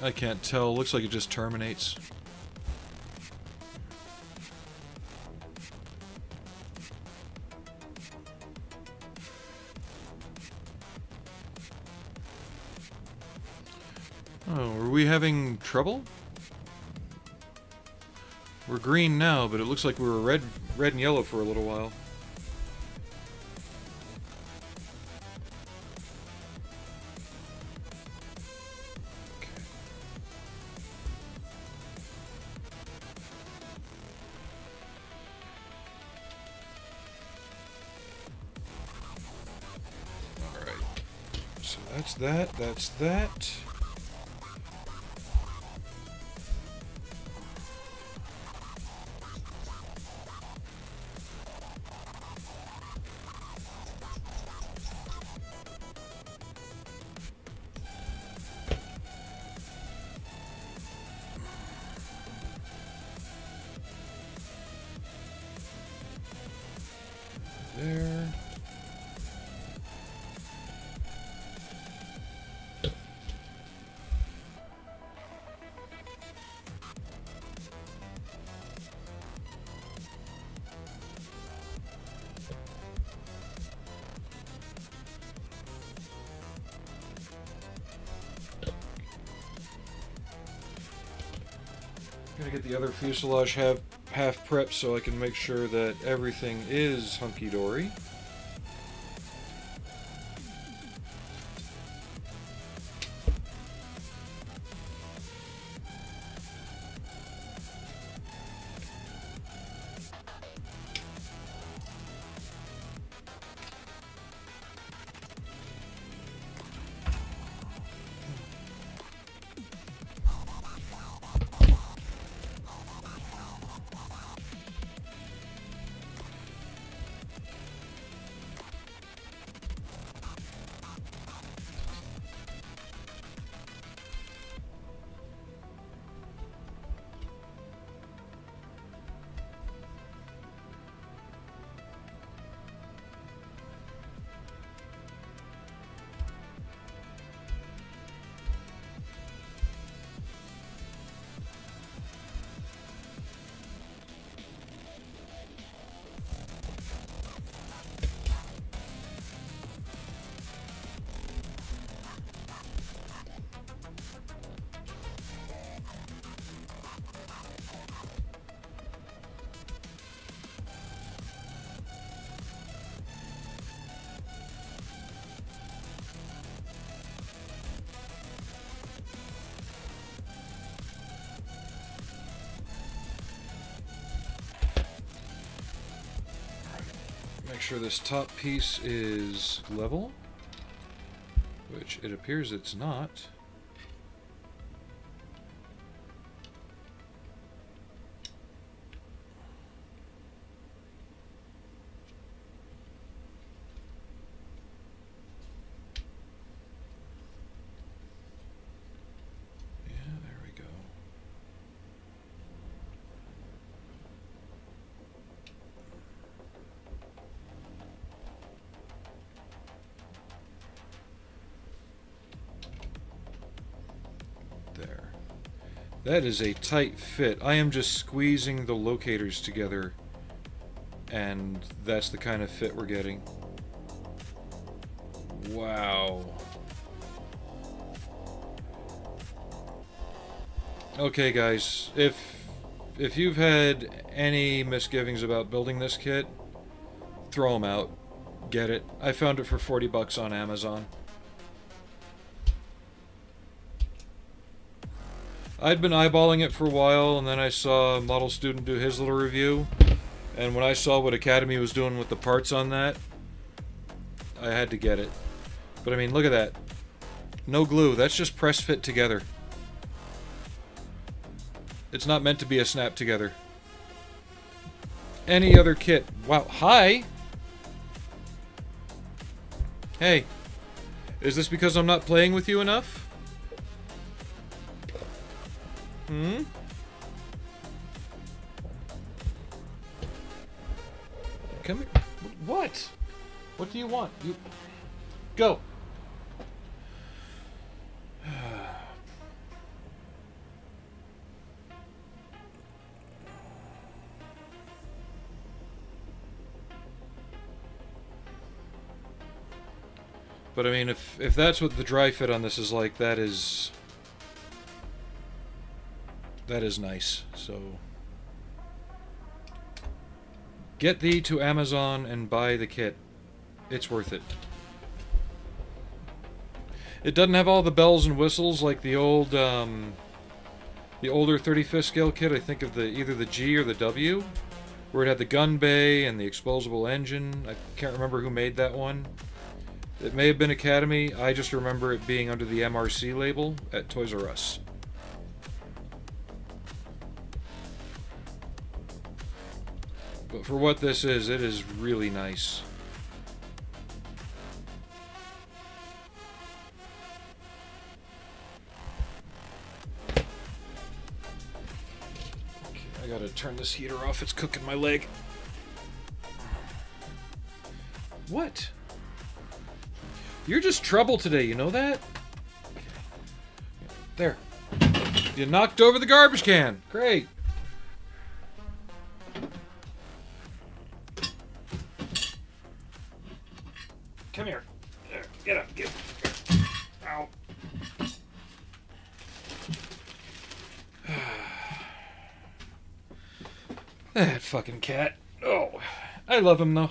I can't tell. Looks like it just terminates. Oh, are we having trouble? We're green now, but it looks like we were red and yellow for a little while. Okay. All right. So that's that. That's that. There. Gonna get the other fuselage half prepped so I can make sure that everything is hunky-dory. Make sure this top piece is level, which it appears it's not. Yeah, there we go. That is a tight fit. I am just squeezing the locators together, and that's the kind of fit we're getting. Wow. Okay, guys, if you've had any misgivings about building this kit, throw them out. Get it. I found it for 40 bucks on Amazon. I'd been eyeballing it for a while, and then I saw Model Student do his little review, and when I saw what Academy was doing with the parts on that, I had to get it. But I mean, look at that. No glue. That's just press fit together. It's not meant to be a snap together. Any other kit. Wow. Hi! Hey. Is this because I'm not playing with you enough? Hmm? Come here. What? What do you want? You... Go! But I mean, if that's what the dry fit on this is like, that is nice. So get thee to Amazon and buy the kit. It's worth it. It doesn't have all the bells and whistles like the old the older 35th scale kit. I think of the either the G or the W, where it had the gun bay and the exposable engine. I can't remember who made that one. It may have been Academy. I just remember it being under the MRC label at Toys R Us. But for what this is, it is really nice. Okay, I gotta turn this heater off. It's cooking my leg. What? You're just trouble today, you know that? There. You knocked over the garbage can. Great. Come here. There. Get up. Get up. Ow. That fucking cat. Oh, I love him though.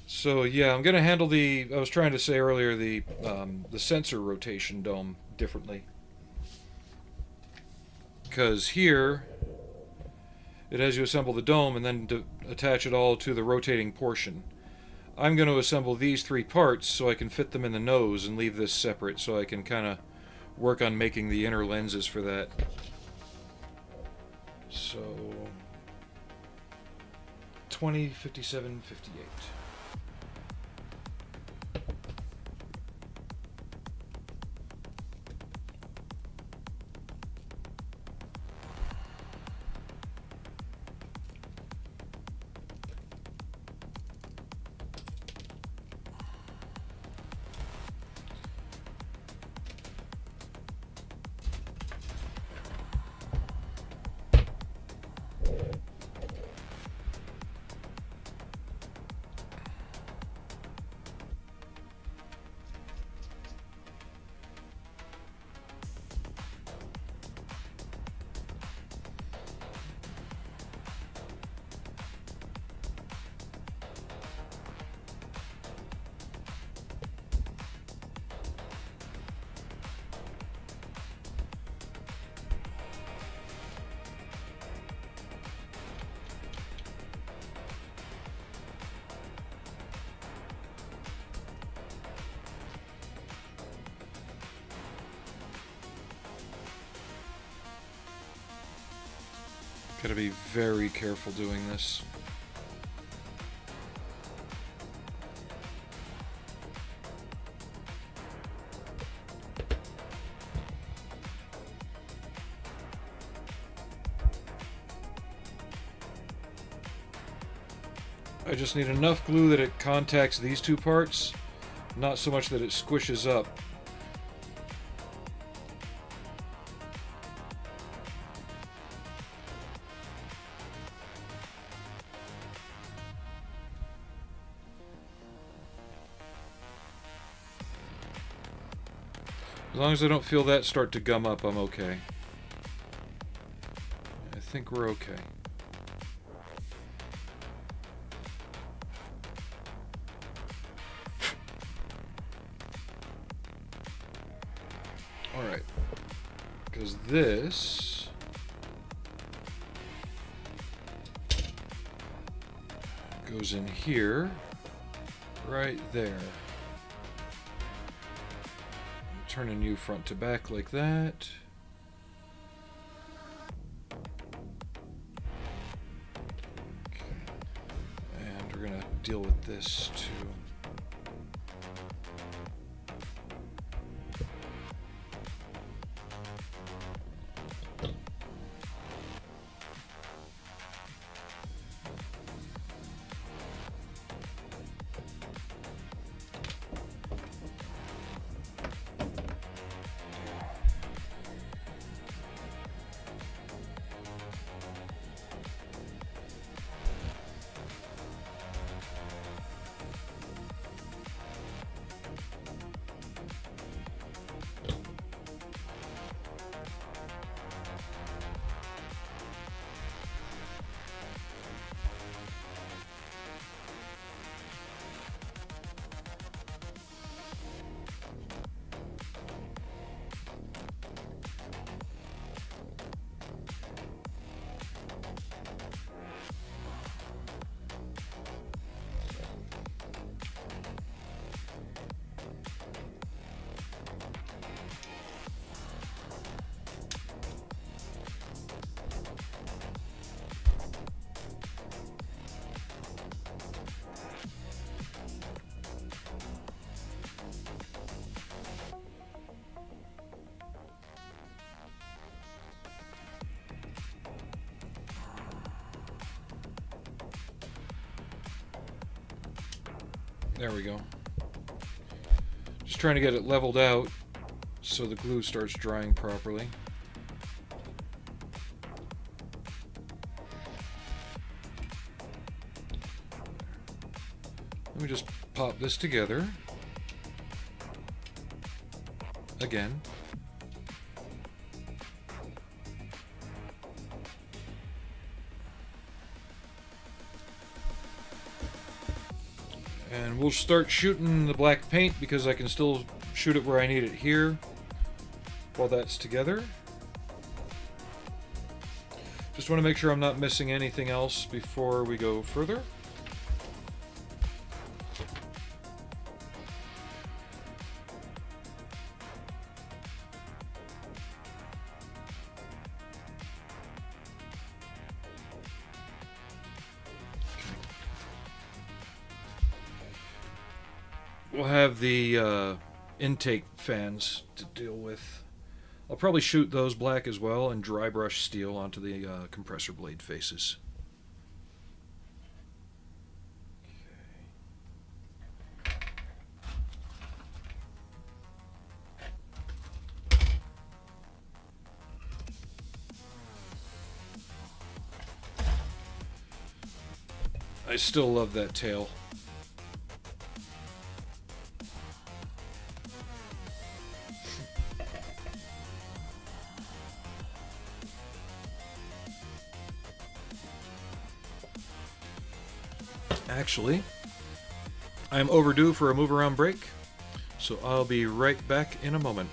So yeah, I'm gonna handle the. I was trying to say earlier the sensor rotation dome differently, because here it has you assemble the dome and then attach it all to the rotating portion. I'm going to assemble these three parts so I can fit them in the nose and leave this separate, so I can kind of work on making the inner lenses for that. So 20, 57, 58. Gotta be very careful doing this. I just need enough glue that it contacts these two parts, not so much that it squishes up. As long as I don't feel that start to gum up, I'm okay. I think we're okay. Alright. Because this goes in here, right there. Turning you front to back like that. Okay. And we're gonna deal with this too. There we go. Just trying to get it leveled out so the glue starts drying properly. Let me just pop this together. Again. And we'll start shooting the black paint because I can still shoot it where I need it here while that's together. Just want to make sure I'm not missing anything else before we go further. We'll have the intake fans to deal with. I'll probably shoot those black as well and dry brush steel onto the compressor blade faces. I still love that tail. Actually, I'm overdue for a move around break, so I'll be right back in a moment.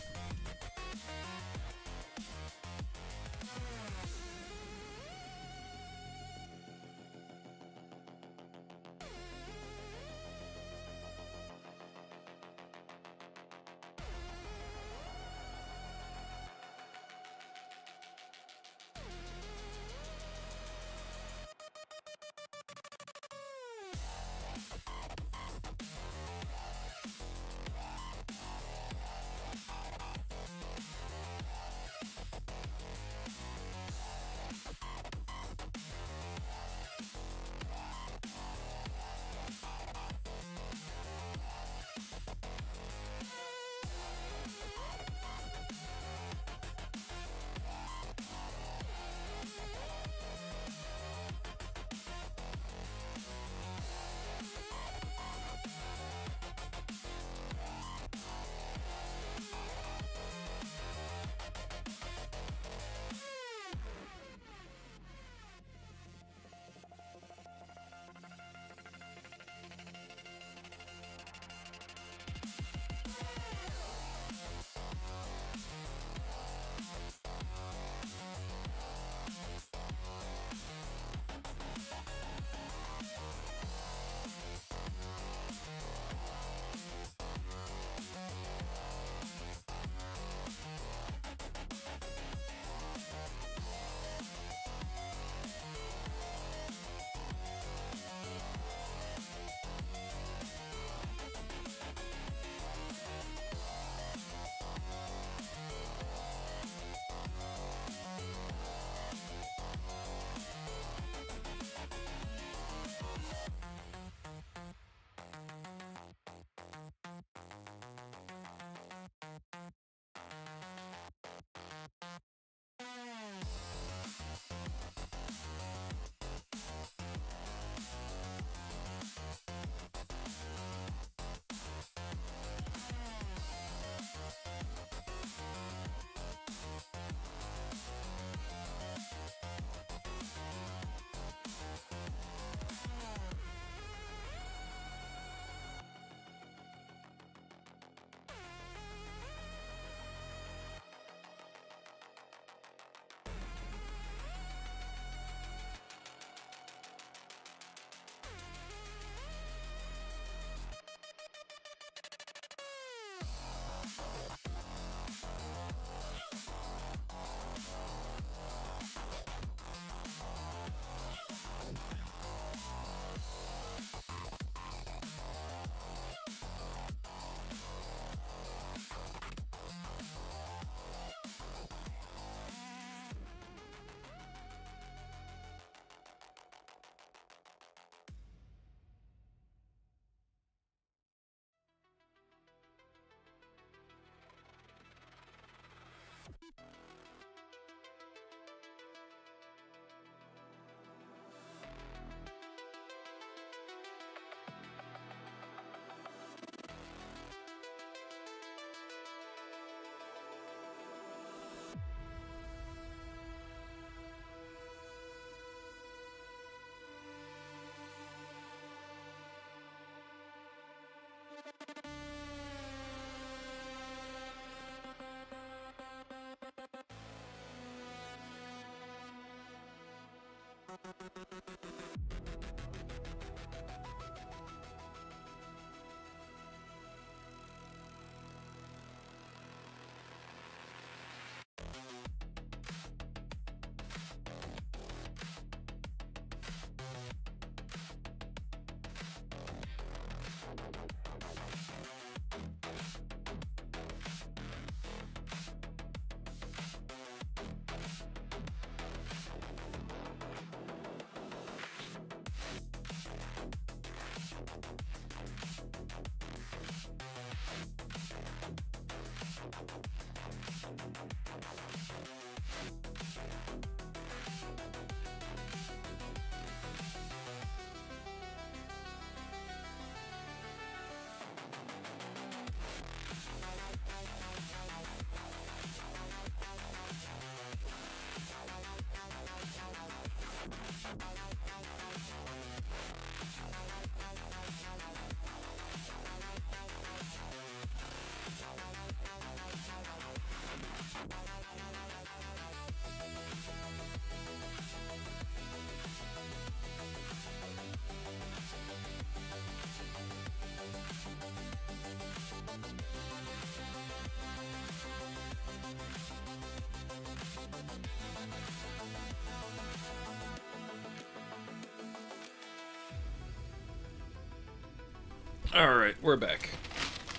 Alright, we're back.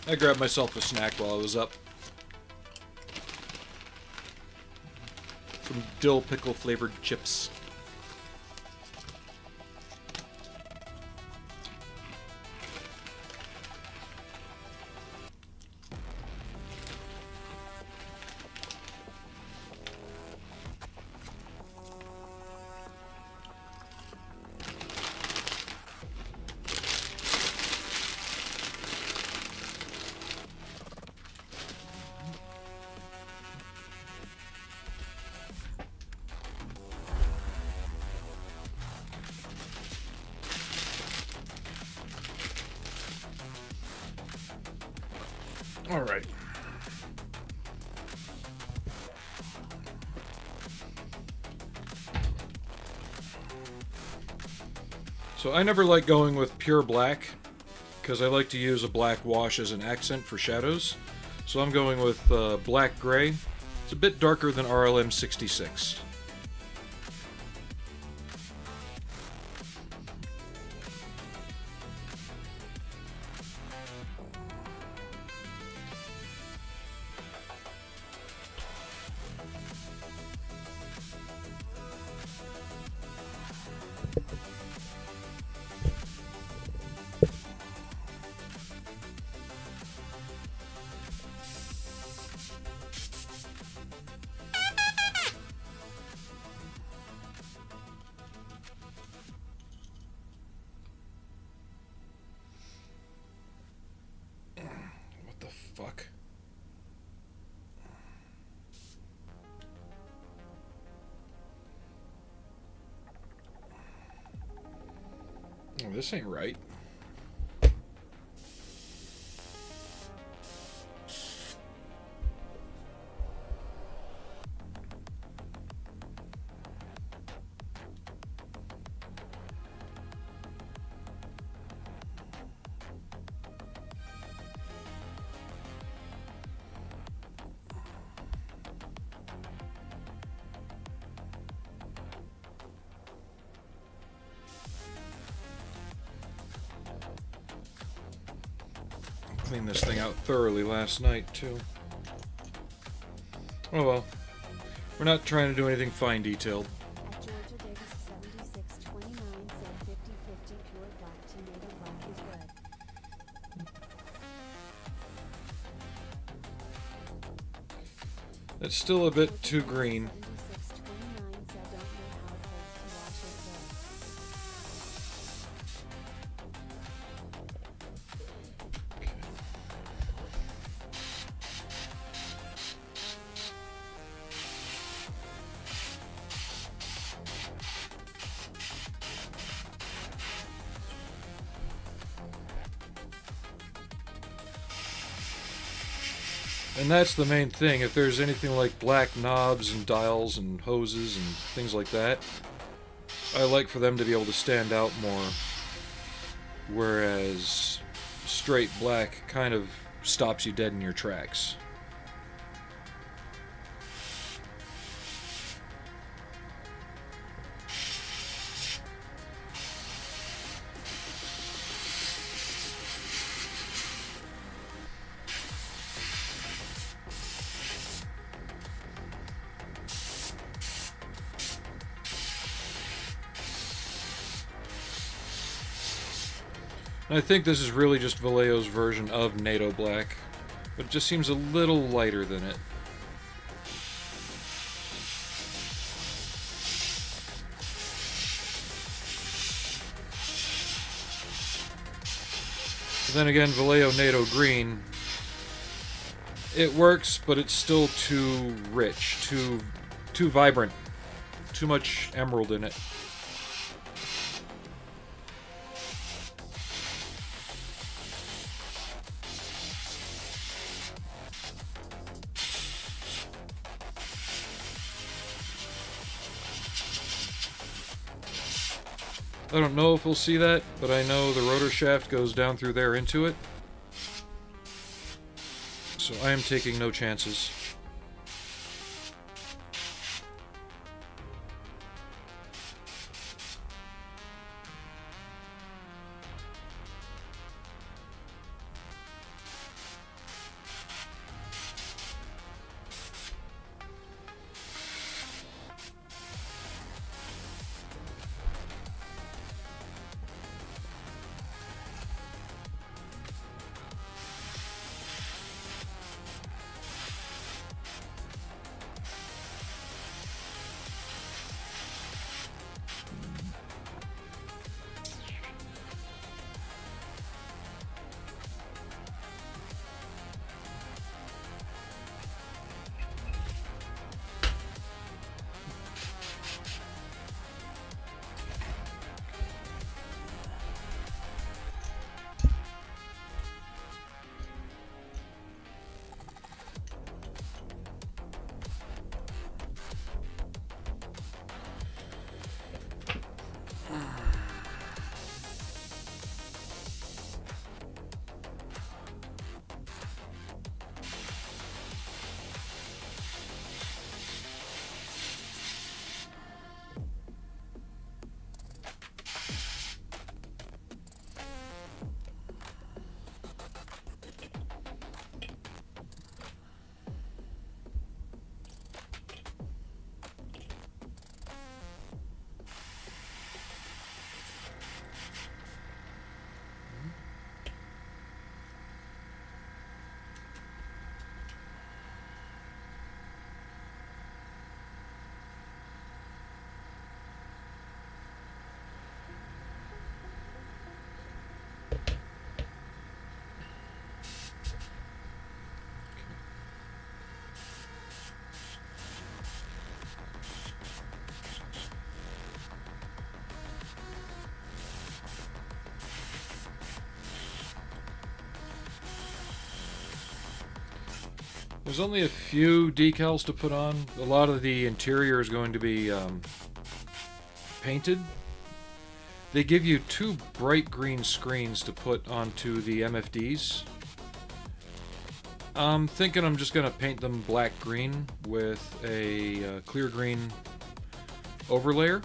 I grabbed myself a snack while I was up. Some dill pickle flavored chips. All right. So I never like going with pure black because I like to use a black wash as an accent for shadows. So I'm going with black gray. It's a bit darker than RLM 66. What the fuck? Oh, this ain't right. Cleaned this thing out thoroughly last night, too. Oh well. We're not trying to do anything fine detailed. At Georgia Davis 7629 said 50-50 pure black to native black is good. It's still a bit too green. 7629 said don't know how it holds to wash it good. And that's the main thing. If there's anything like black knobs and dials and hoses and things like that, I like for them to be able to stand out more, whereas straight black kind of stops you dead in your tracks. And I think this is really just Vallejo's version of NATO Black, but it just seems a little lighter than it. But then again, Vallejo NATO Green, it works, but it's still too rich, too vibrant, too much emerald in it. I don't know if we'll see that, but I know the rotor shaft goes down through there into it. So I am taking no chances. There's only a few decals to put on. A lot of the interior is going to be painted. They give you two bright green screens to put onto the MFDs. I'm thinking I'm just going to paint them black-green with a clear green overlayer,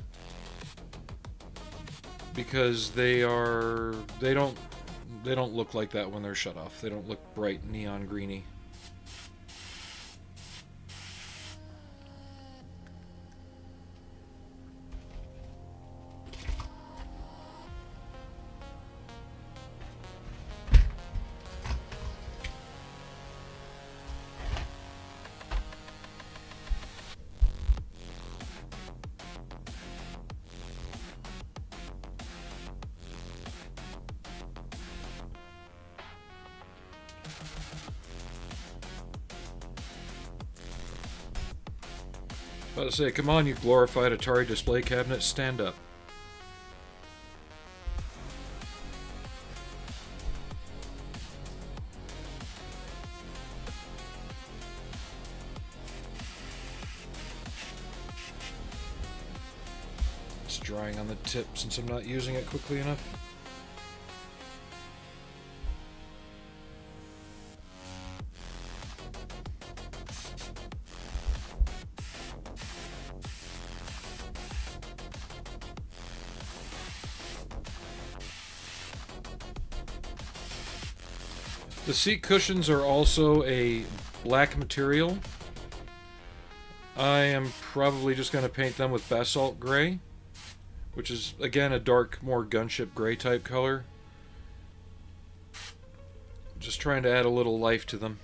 because they don't look like that when they're shut off. They don't look bright neon greeny. About to say, come on, you glorified Atari display cabinet, stand up. drying on the tip since I'm not using it quickly enough. The seat cushions are also a black material. I am probably just going to paint them with basalt gray, which is, again, a dark, more gunship gray type color. Just trying to add a little life to them.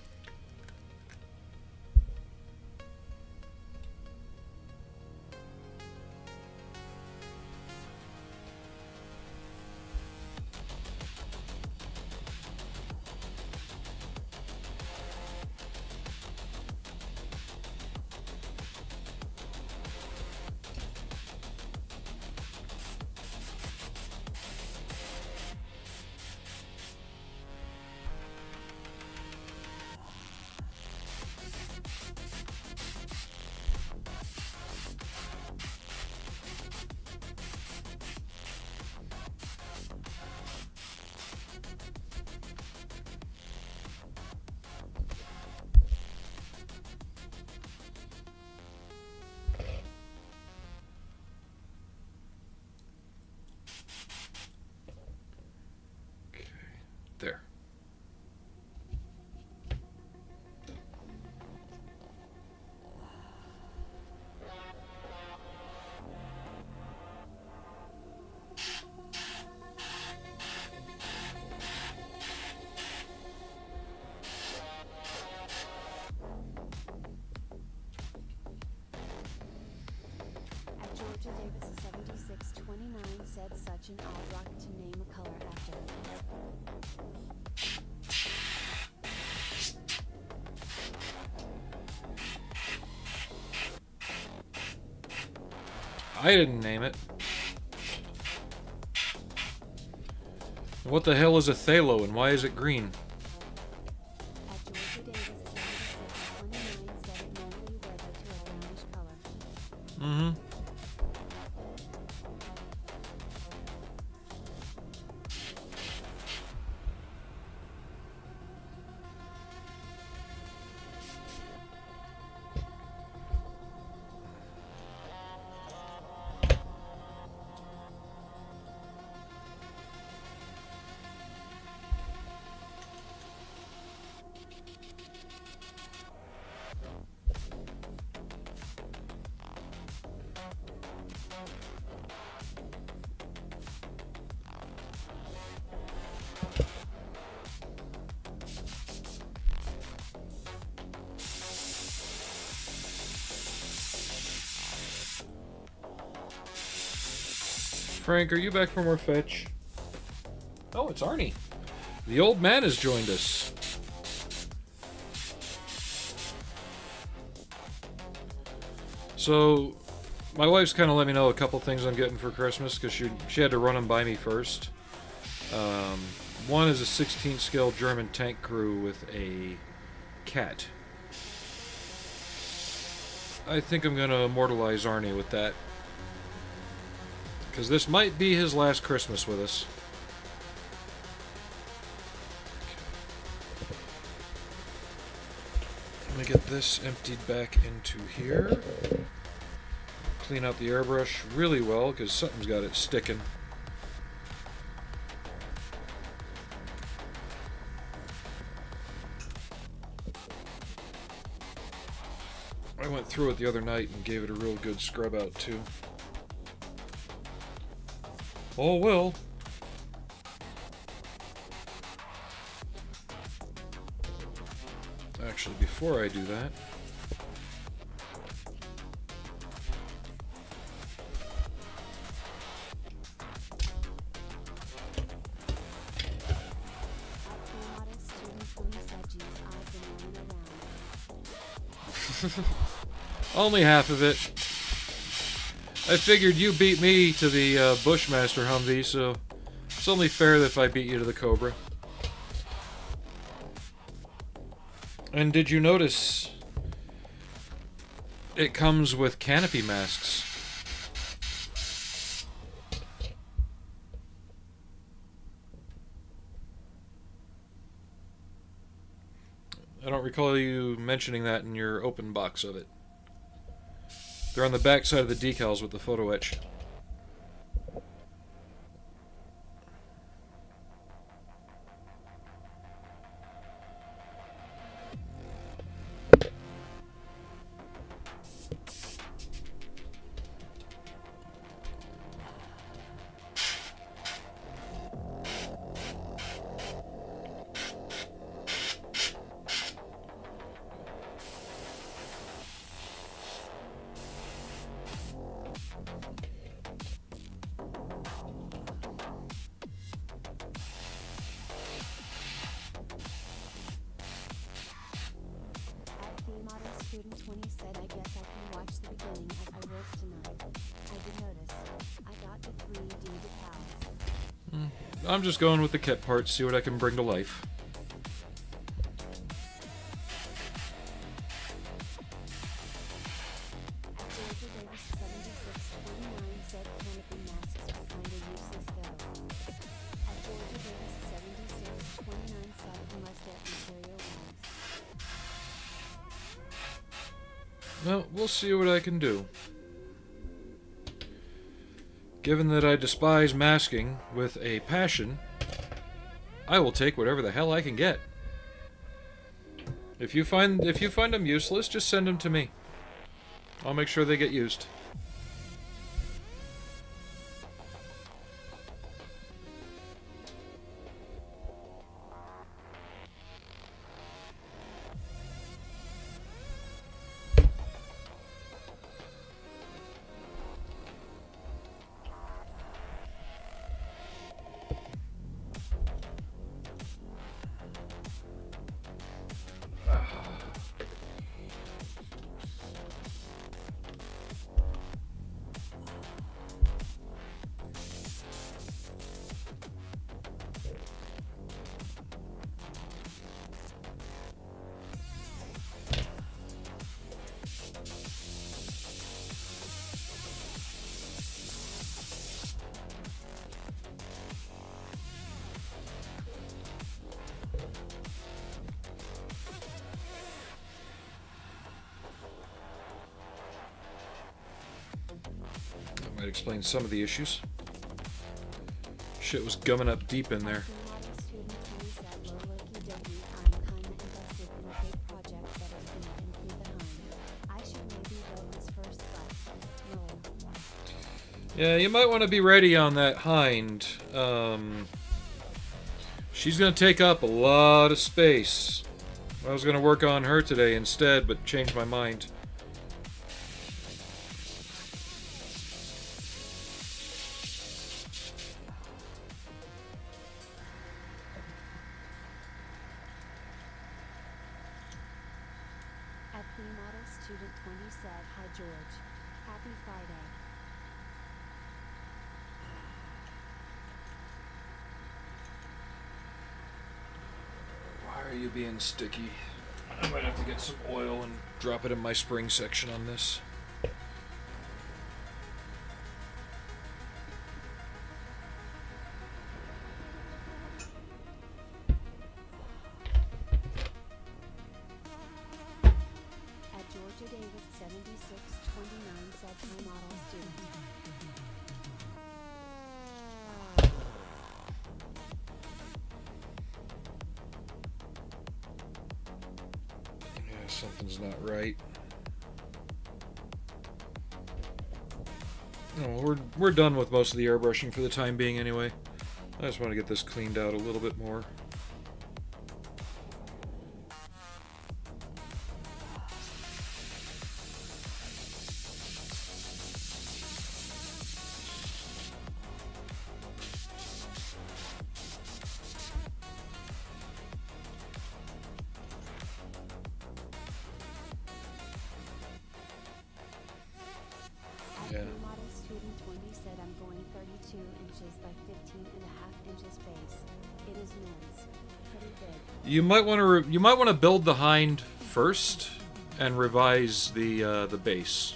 There. At Georgia Davis 7629 said such an odd rock to name a color after. I didn't name it. What the hell is a phthalo and why is it green? At Georgia Davis 7629 said it normally weathered to a brownish color. Mm-hmm. Frank, are you back for more fetch? Oh, it's Arnie. The old man has joined us. So, my wife's kind of let me know a couple things I'm getting for Christmas because she had to run them by me first. One is a 16th scale German tank crew with a cat. I think I'm going to immortalize Arnie with that. Because this might be his last Christmas with us. Let me get this emptied back into here. Clean out the airbrush really well because something's got it sticking. I went through it the other night and gave it a real good scrub out too. Oh well. Actually, before I do that, only half of it. I figured you beat me to the Bushmaster Humvee, so it's only fair that if I beat you to the Cobra. And did you notice it comes with canopy masks? I don't recall you mentioning that in your open box of it. They're on the back side of the decals with the photo etch. Student 20 said, I guess I can watch the beginning as I work tonight. I did notice. I got the 3D decals. I'm just going with the kit parts, see what I can bring to life. At Georgia Davis 7629 said canopy masks are kinda useless though. At Georgia Davis 7629 said unless they're interior ones. Well, we'll see what I can do. Given that I despise masking with a passion, I will take whatever the hell I can get. If you find them useless, just send them to me. I'll make sure they get used. Might explain some of the issues. Shit was gumming up deep in there. Yeah, you might want to be ready on that hind. She's going to take up a lot of space. I was going to work on her today instead, but changed my mind. Model student 20 said, hi George. Happy Friday. Why are you being sticky? I might have to get some oil and drop it in my spring section on this. Georgia Davis 7629 said, hi model student. Yeah, something's not right. Oh, we're done with most of the airbrushing for the time being anyway. I just want to get this cleaned out a little bit more. Yeah. Model student 20 said, I'm going 32 inches by 15.5 inches base. It is men's. Pretty big. You might want to build the hind first and revise the base.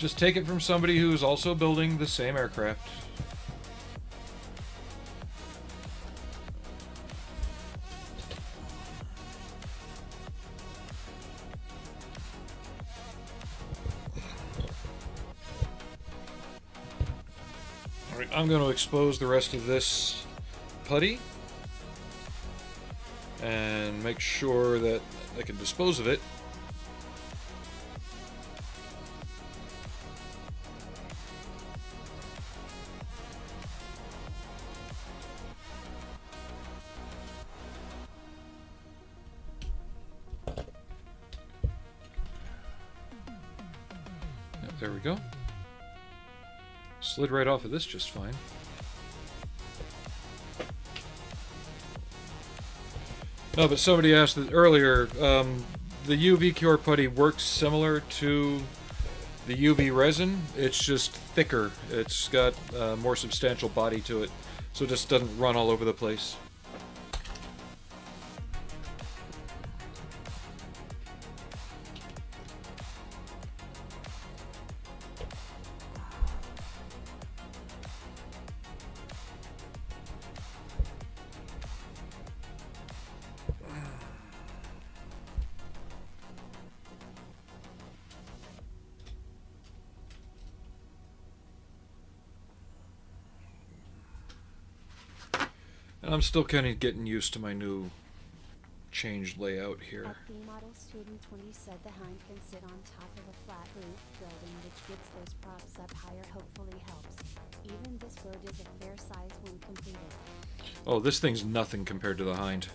Just take it from somebody who's also building the same aircraft. Alright, I'm going to expose the rest of this putty and make sure that I can dispose of it. There we go. Slid right off of this just fine. No, but somebody asked that earlier, the UV Cure putty works similar to the UV resin. It's just thicker. It's got a more substantial body to it, so it just doesn't run all over the place. And I'm still kind of getting used to my new changed layout here. At B model student 20 said the hind can sit on top of a flat roof building, which gets those props up higher, hopefully helps. Even this bird is a fair size when completed. Oh, this thing's nothing compared to the hind.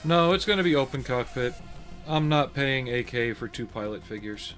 No, it's going to be open cockpit. I'm not paying AK for 2 pilot figures.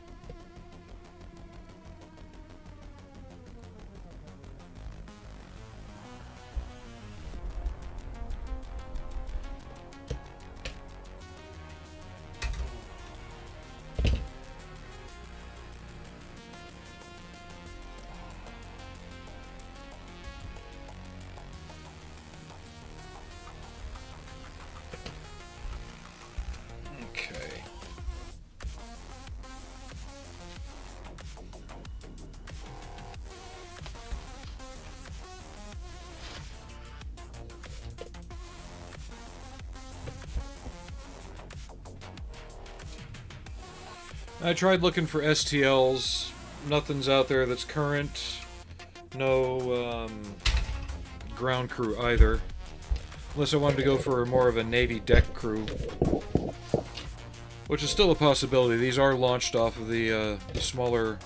I tried looking for STLs. Nothing's out there that's current. No ground crew either. Unless I wanted to go for more of a Navy deck crew. Which is still a possibility. These are launched off of the smaller...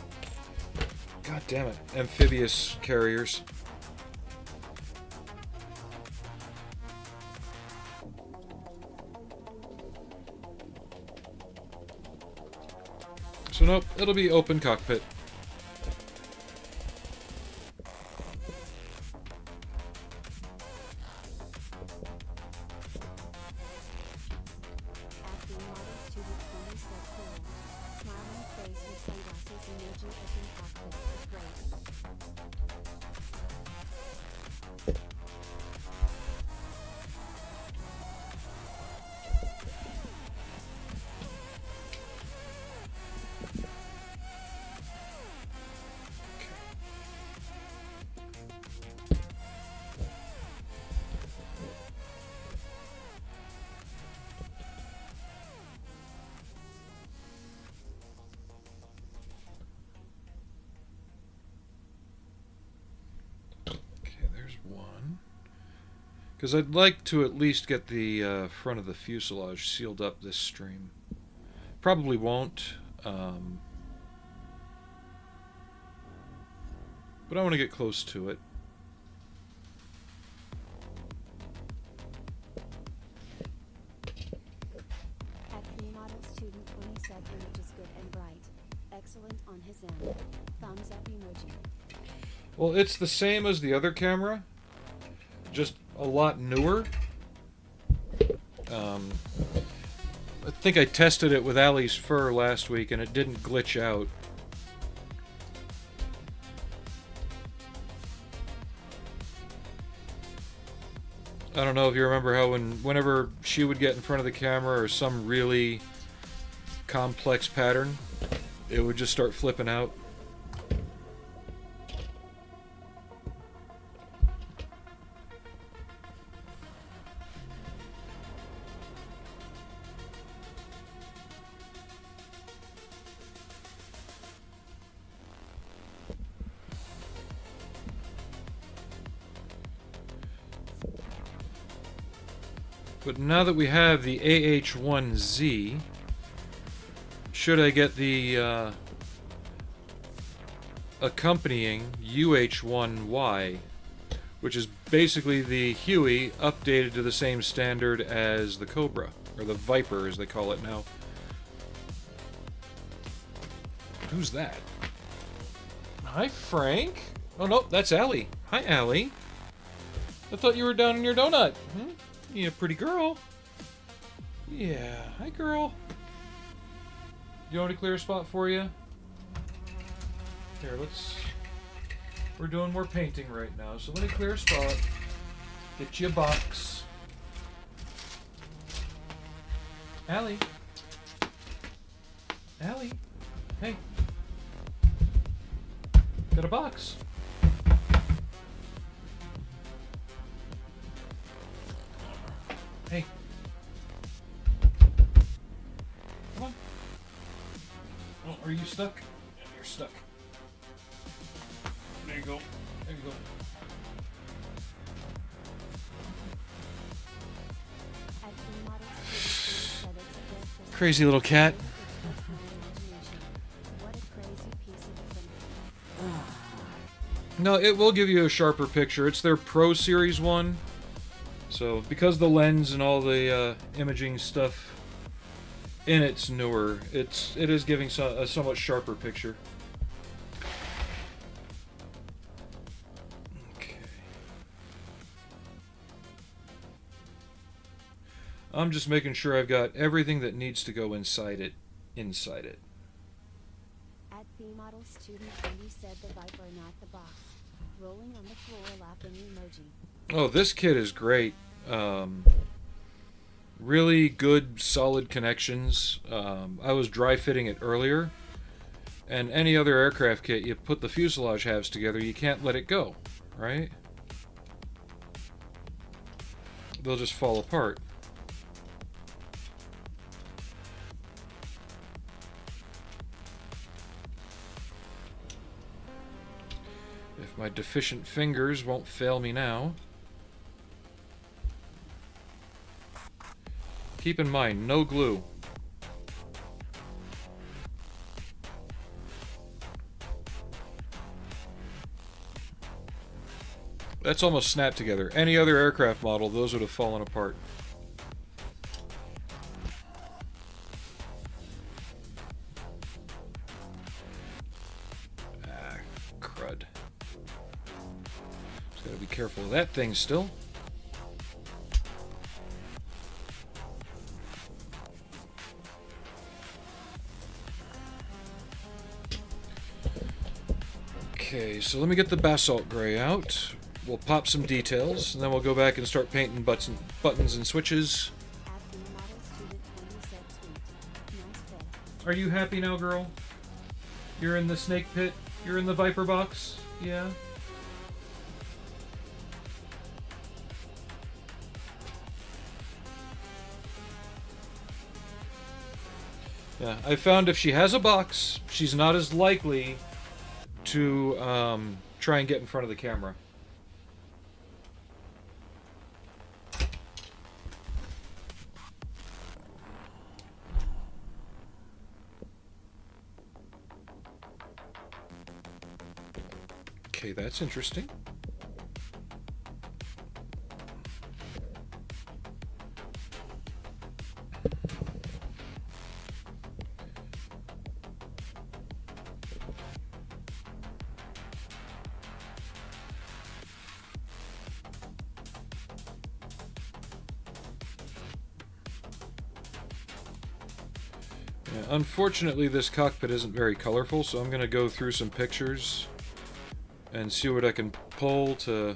God damn it. Amphibious carriers. So nope, it'll be open cockpit. Because I'd like to at least get the front of the fuselage sealed up this stream. Probably won't. But I want to get close to it. At the model student 20 said image is good and bright. Excellent on his end. Thumbs up emoji. Well, it's the same as the other camera, just a lot newer. I think I tested it with Allie's fur last week and it didn't glitch out. I don't know if you remember how whenever she would get in front of the camera or some really complex pattern, it would just start flipping out. But now that we have the AH1Z, should I get the accompanying UH1Y, which is basically the Huey updated to the same standard as the Cobra, or the Viper as they call it now. Who's that? Hi, Frank. Oh, no, that's Allie. Hi, Allie. I thought you were down in your donut. Hmm? You a pretty girl. Yeah. Hi, girl. You want me to clear a spot for you? Here, we're doing more painting right now, so let me clear a spot. Get you a box. Allie. Allie. Hey. Got a box. Hey. Come on. Oh, are you stuck? Yeah, you're stuck. There you go. There you go. Crazy little cat. No, it will give you a sharper picture. It's their Pro Series one. So, because the lens and all the imaging stuff in it's newer, it is giving a somewhat sharper picture. Okay. I'm just making sure I've got everything that needs to go inside it. At the model student 20 said the Viper, not the box. Rolling on the floor, laughing emoji. Oh, this kit is great. Really good, solid connections. I was dry fitting it earlier, and any other aircraft kit, you put the fuselage halves together, you can't let it go, right? They'll just fall apart. If my deficient fingers won't fail me now. Keep in mind, no glue. That's almost snapped together. Any other aircraft model, those would have fallen apart. Ah, crud. Just gotta be careful of that thing still. Okay, so let me get the basalt gray out. We'll pop some details, and then we'll go back and start painting buttons and switches. Are you happy now, girl? You're in the snake pit? You're in the Viper box? Yeah? Yeah, I found if she has a box, she's not as likely to try and get in front of the camera. Okay, that's interesting. Yeah, unfortunately, this cockpit isn't very colorful, so I'm going to go through some pictures and see what I can pull to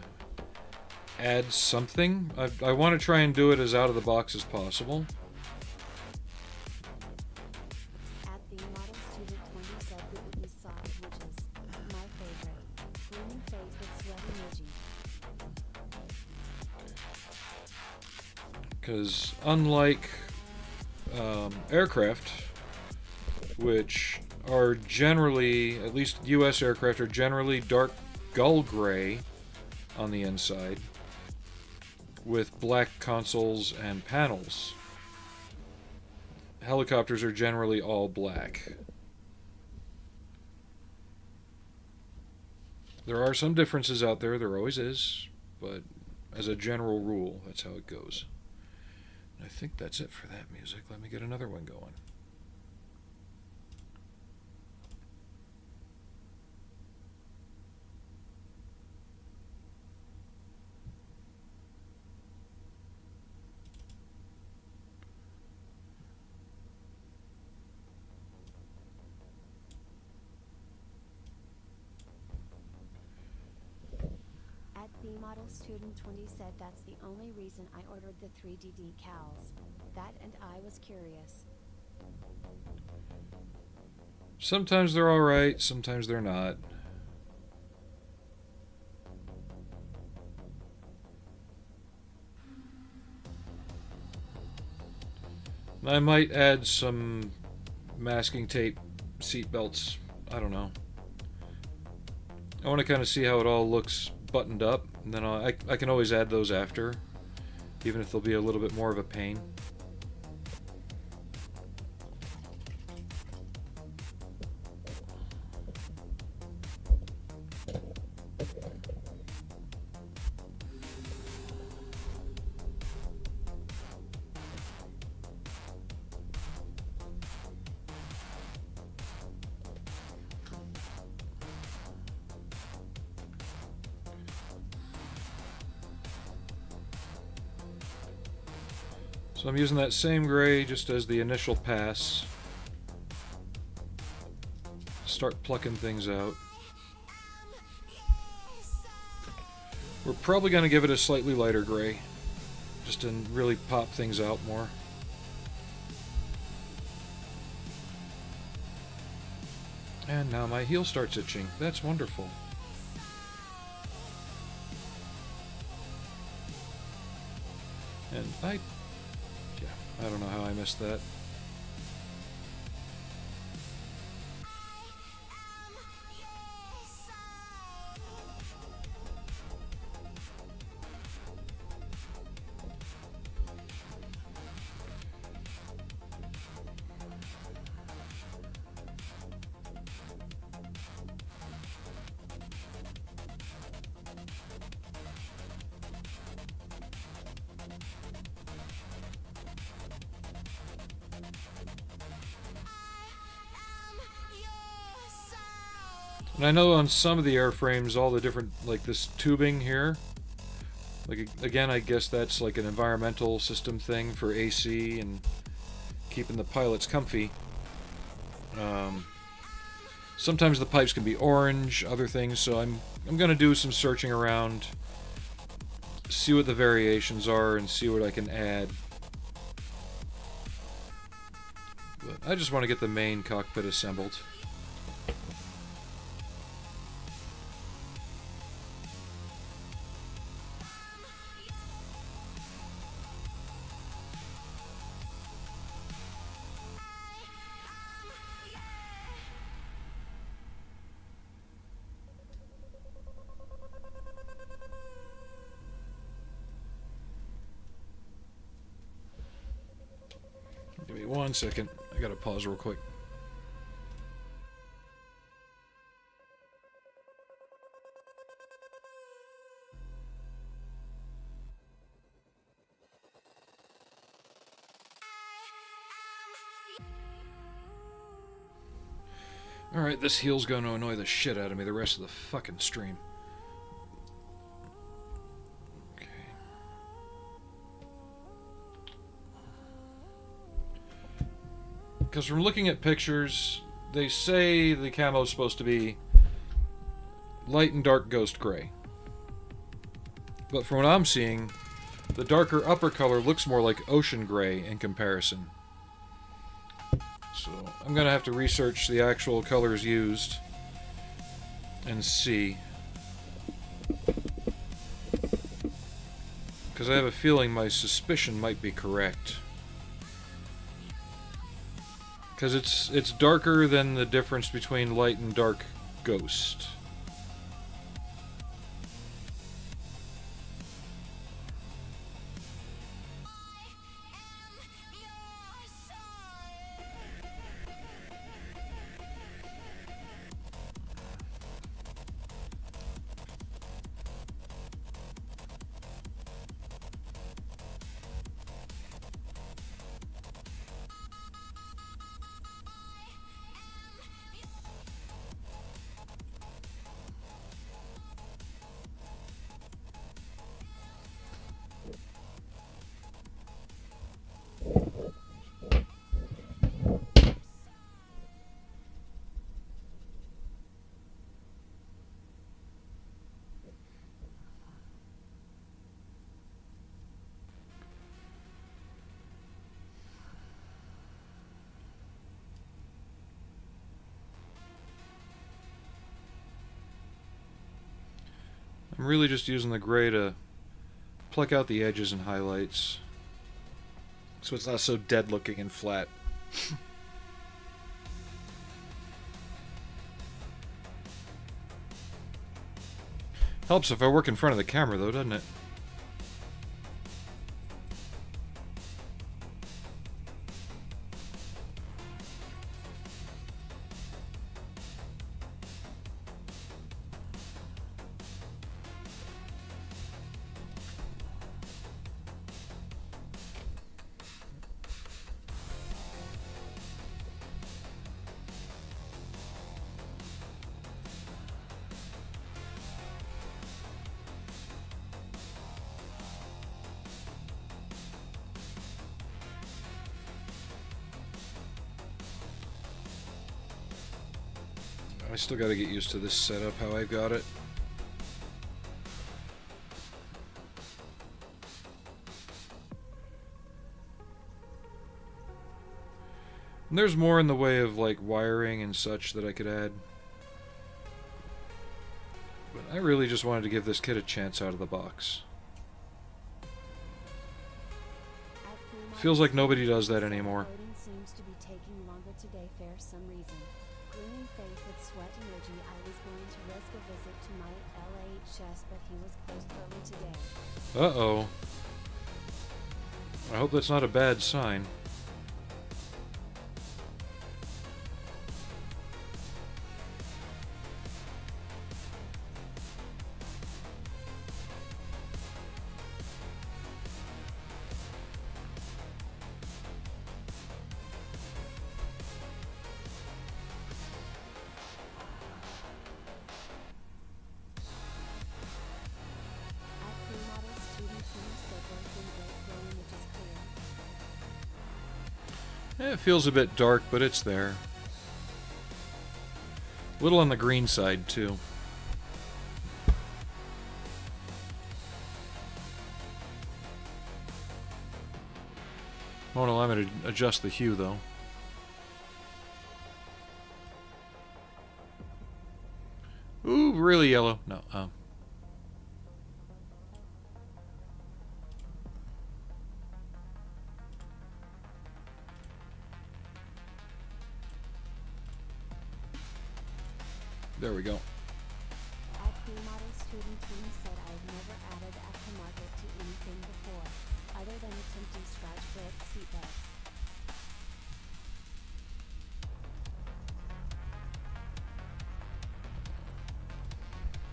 add something. I want to try and do it as out of the box as possible. At the model student 20 said the booty soft, which is my favorite. Blooming face with sweat emoji. Because unlike aircraft, which are generally, at least US aircraft, are generally dark gull gray on the inside with black consoles and panels. Helicopters are generally all black. There are some differences out there, there always is, but as a general rule, that's how it goes. I think that's it for that music. Let me get another one going. At the model student 20 said that's the only reason I ordered the 3D decals. That and I was curious. Sometimes they're alright, sometimes they're not. I might add some masking tape seat belts. I don't know. I want to kind of see how it all looks buttoned up, and then I can always add those after, even if they'll be a little bit more of a pain. So I'm using that same gray just as the initial pass. Start plucking things out. We're probably going to give it a slightly lighter gray, just to really pop things out more. And now my heel starts itching. That's wonderful. And I don't know how I missed that. And I know on some of the airframes, all the different, like this tubing here, like again, I guess that's like an environmental system thing for AC and keeping the pilots comfy. Sometimes the pipes can be orange, other things, so I'm going to do some searching around, see what the variations are, and see what I can add. But I just want to get the main cockpit assembled. Give me 1 second. I gotta pause real quick. Alright, this heel's going to annoy the shit out of me the rest of the fucking stream. Okay. Because from looking at pictures, they say the camo's supposed to be light and dark ghost gray. But from what I'm seeing, the darker upper color looks more like ocean gray in comparison. So I'm going to have to research the actual colors used and see. Because I have a feeling my suspicion might be correct. Because it's darker than the difference between light and dark ghost. I'm really just using the gray to pluck out the edges and highlights, so it's not so dead looking and flat. Helps if I work in front of the camera though, doesn't it? I still gotta get used to this setup, how I got it. And there's more in the way of like wiring and such that I could add. But I really just wanted to give this kit a chance out of the box. Feels like nobody does that anymore. Seems to be taking longer today for some reason. Gleaming faith with sweat energy. I was going to risk a visit to my AH1Z, but he was closed early today. Uh-oh. I hope that's not a bad sign. It feels a bit dark, but it's there. A little on the green side, too. Won't allow me to adjust the hue, though. Ooh, really yellow. No, There we go. At model student team said I've never added aftermarket to anything before, other than attempting scratch break seatbelts.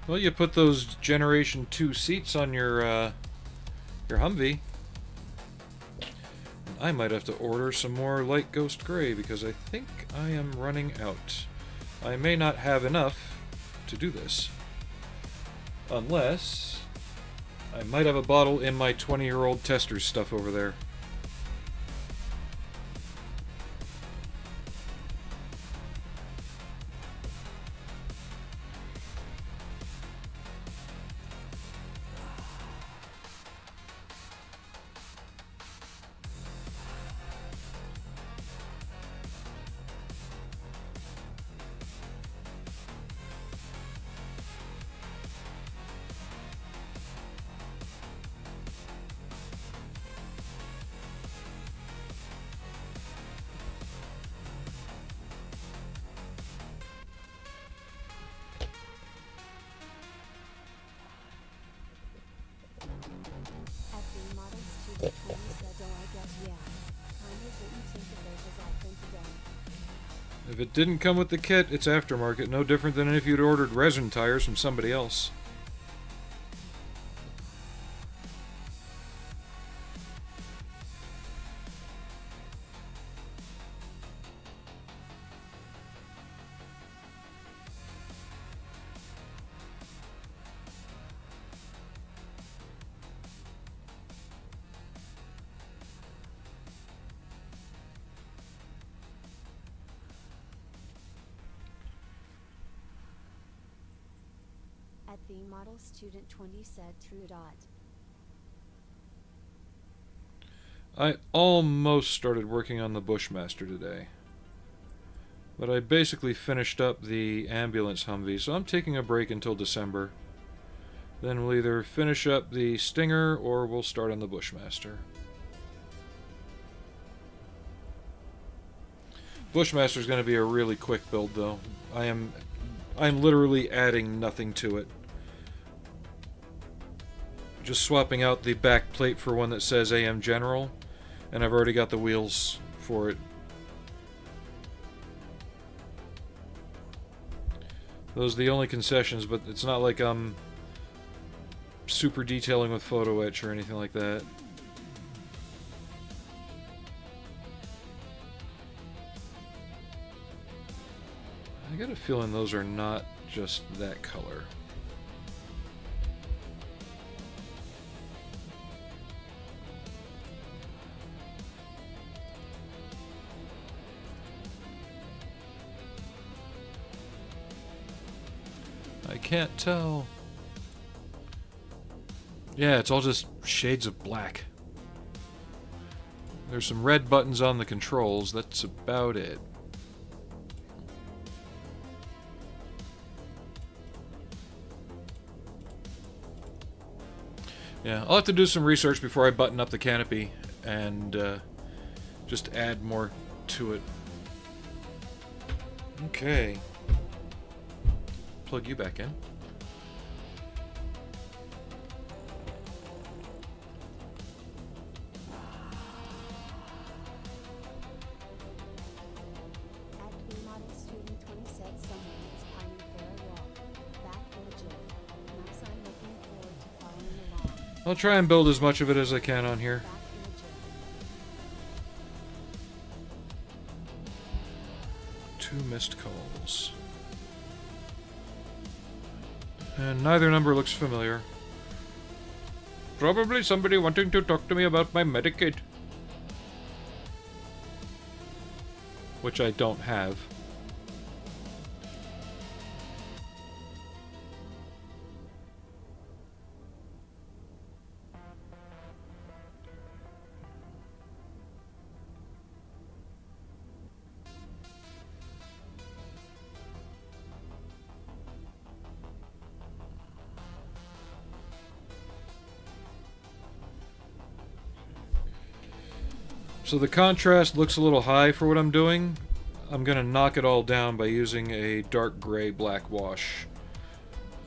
Well, you put those Generation 2 seats on your Humvee. I might have to order some more light ghost gray because I think I am running out. I may not have enough to do this. Unless I might have a bottle in my 20-year-old tester's stuff over there. At the model student 20 said, oh I guess yeah. Kinda didn't think of those as all printed out. If it didn't come with the kit, it's aftermarket, no different than if you'd ordered resin tires from somebody else. At the model student 20 said true dot. I almost started working on the Bushmaster today. But I basically finished up the ambulance Humvee, so I'm taking a break until December. Then we'll either finish up the Stinger or we'll start on the Bushmaster. Bushmaster's going to be a really quick build though. I'm literally adding nothing to it. Just swapping out the back plate for one that says AM General, and I've already got the wheels for it. Those are the only concessions, but it's not like I'm super detailing with photo etch or anything like that. I got a feeling those are not just that color. I can't tell. Yeah, it's all just shades of black. There's some red buttons on the controls, that's about it. Yeah, I'll have to do some research before I button up the canopy and just add more to it. Okay. Plug you back in. At the model student 20 said someone is pining for a walk. Back legit. Nice, I'm looking forward to following along. I'll try and build as much of it as I can on here. Back legit. 2 missed calls. And neither number looks familiar. Probably somebody wanting to talk to me about my Medicaid. Which I don't have. So the contrast looks a little high for what I'm doing. I'm going to knock it all down by using a dark gray black wash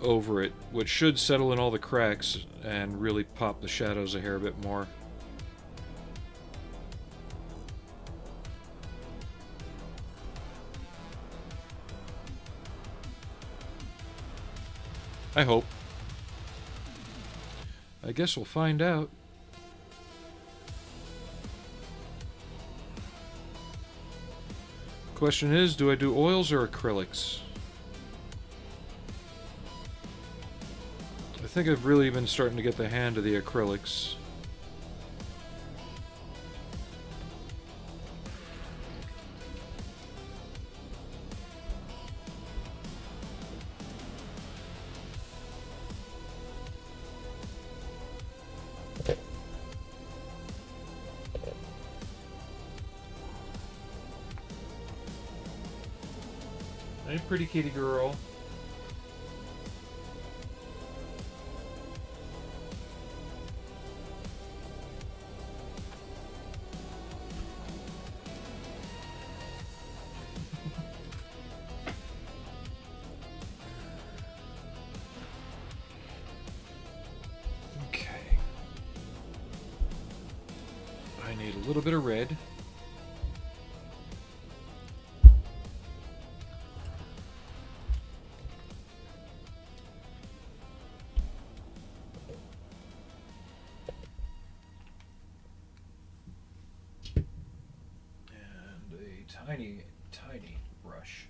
over it, which should settle in all the cracks and really pop the shadows a hair a bit more. I hope. I guess we'll find out. Question is, do I do oils or acrylics? I think I've really been starting to get the hand of the acrylics. Hey, pretty kitty girl. Okay. I need a little bit of red. Tiny, tiny brush.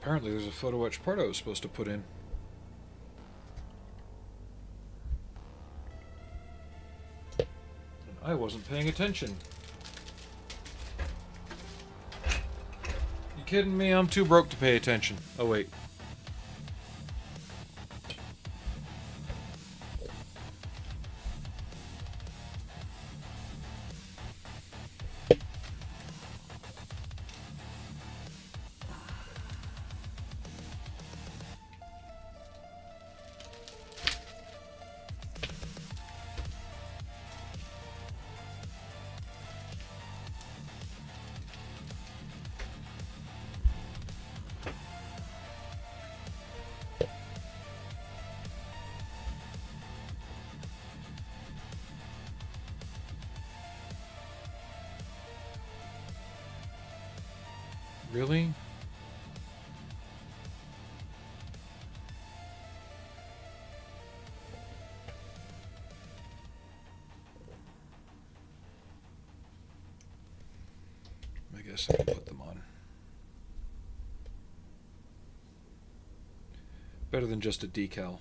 Apparently there's a photo etch part I was supposed to put in. And I wasn't paying attention. You kidding me? I'm too broke to pay attention. Oh wait. Really? I guess I can put them on. Better than just a decal.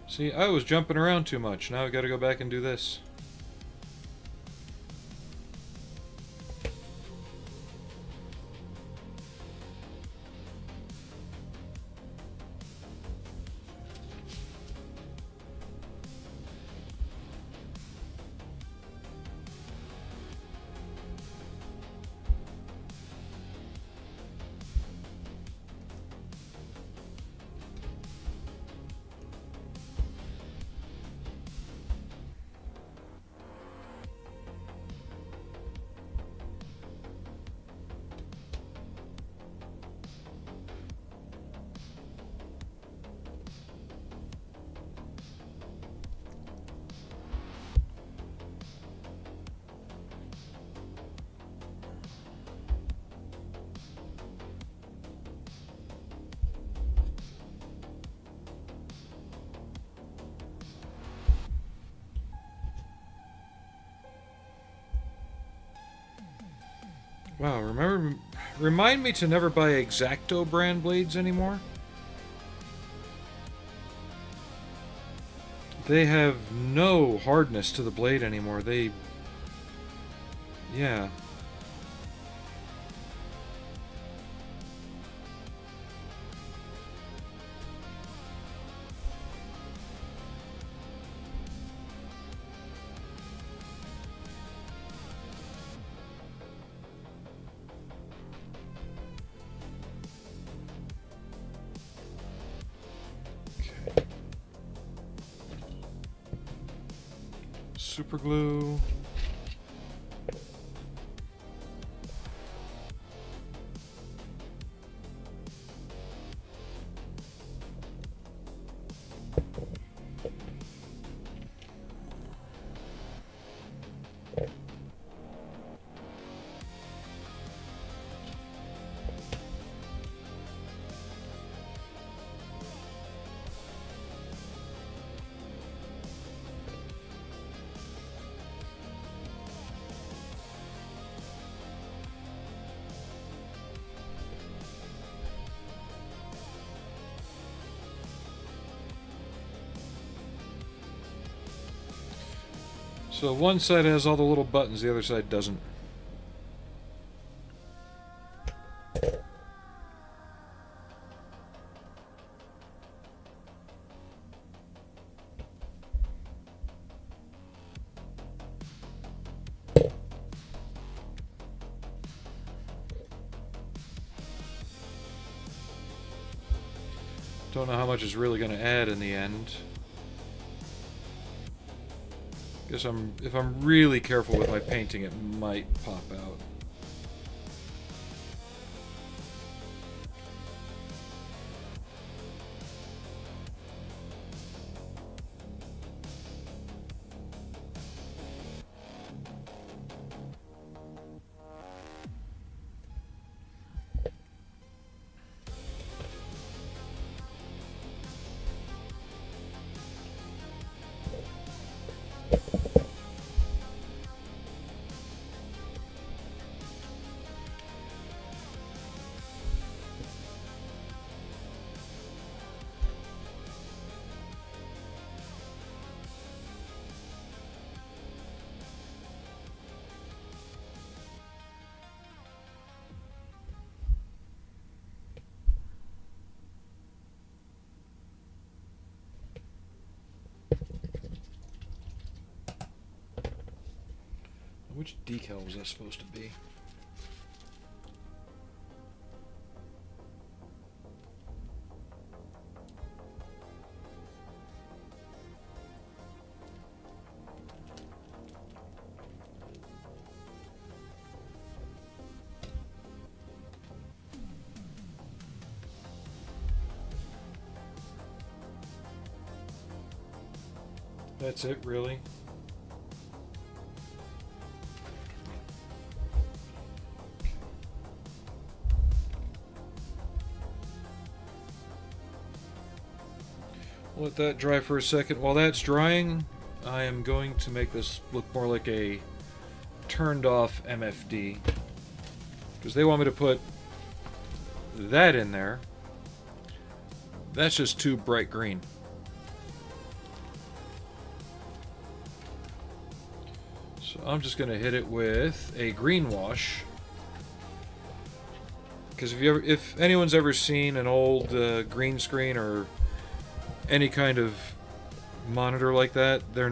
See, I was jumping around too much. Now I gotta go back and do this. Wow, remind me to never buy X-Acto brand blades anymore. They have no hardness to the blade anymore. Yeah. Okay. Super glue. So one side has all the little buttons, the other side doesn't. Don't know how much is really going to add in the end. Guess if I'm really careful with my painting, it might pop out. Which decal was that supposed to be? That's it, really? Let that dry for a second. While that's drying, I am going to make this look more like a turned off MFD. Because they want me to put that in there. That's just too bright green. So I'm just going to hit it with a green wash. Because if anyone's ever seen an old green screen or any kind of monitor like that, they're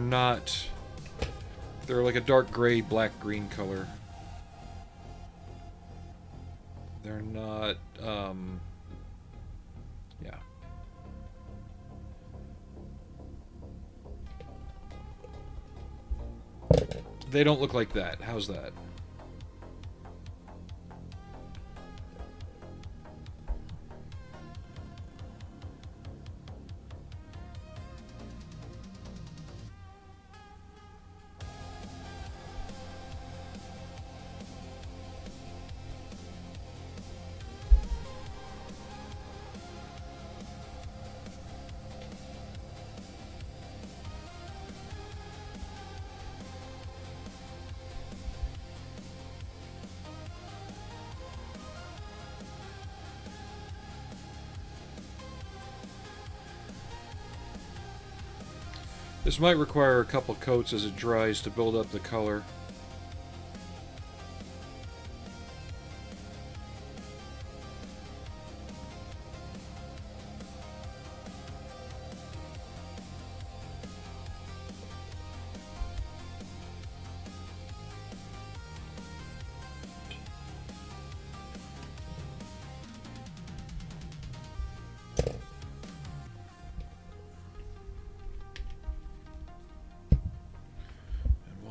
like a dark gray, black, green color. They're not, yeah. They don't look like that. How's that? This might require a couple coats as it dries to build up the color.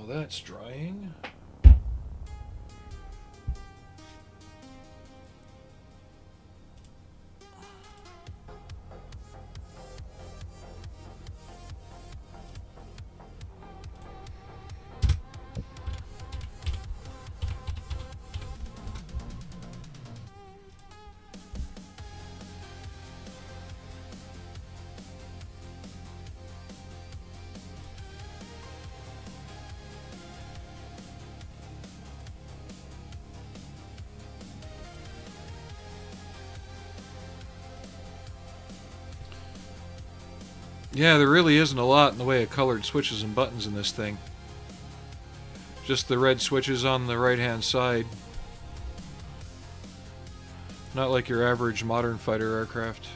That's drying. Yeah, there really isn't a lot in the way of colored switches and buttons in this thing. Just the red switches on the right-hand side. Not like your average modern fighter aircraft.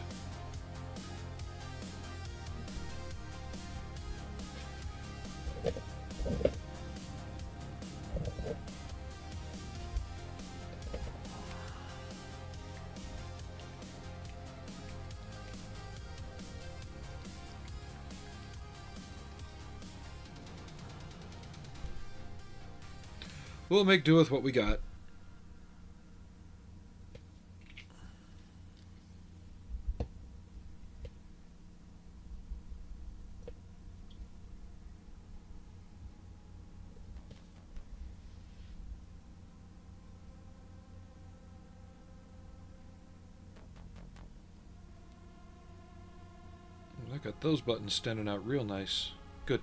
We'll make do with what we got. I got those buttons standing out real nice. Good.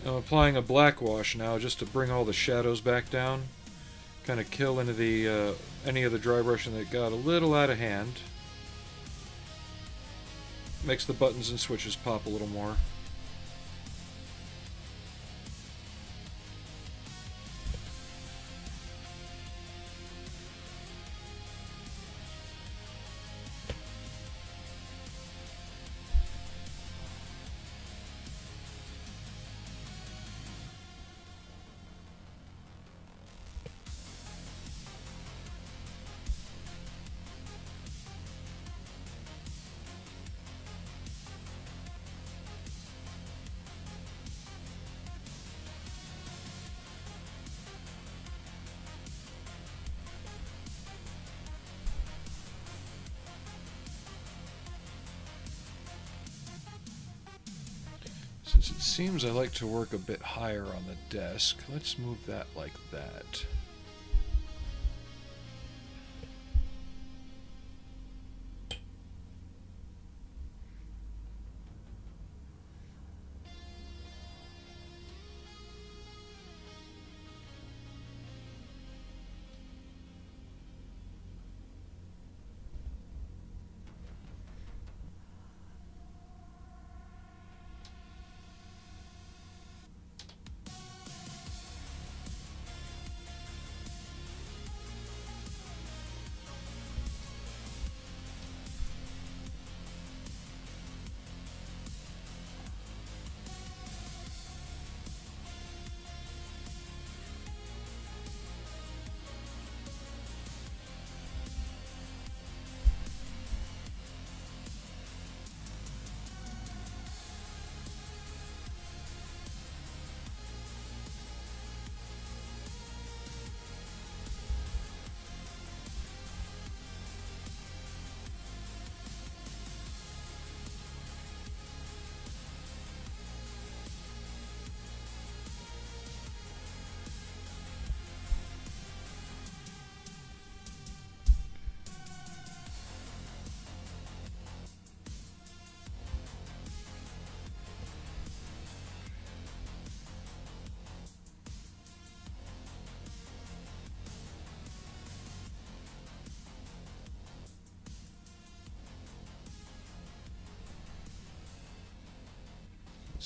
I'm applying a black wash now just to bring all the shadows back down. Kind of kill into the any of the dry brushing that got a little out of hand. Makes the buttons and switches pop a little more. Since it seems I like to work a bit higher on the desk, let's move that like that.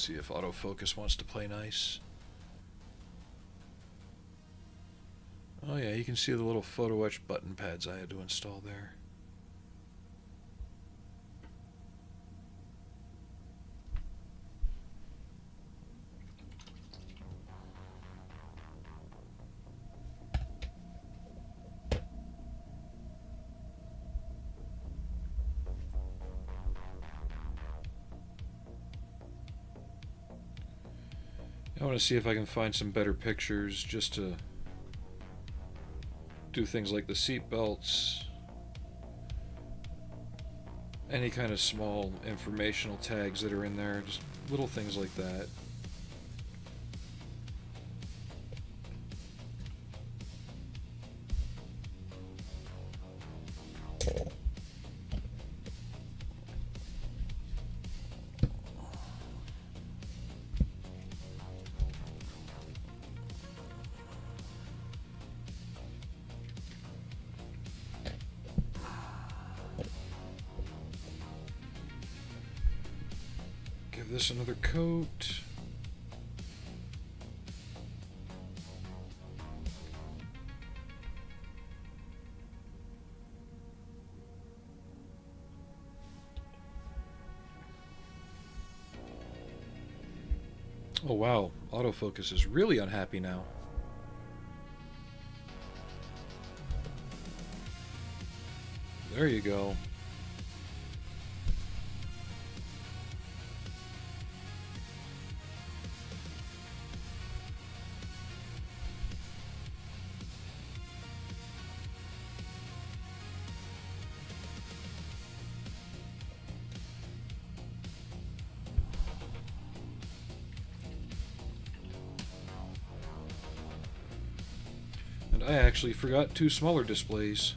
See if autofocus wants to play nice. Oh yeah, you can see the little photo etch button pads I had to install there. I want to see if I can find some better pictures just to do things like the seat belts, any kind of small informational tags that are in there, just little things like that. Give this another coat. Oh wow, autofocus is really unhappy now. There you go. And I actually forgot two smaller displays.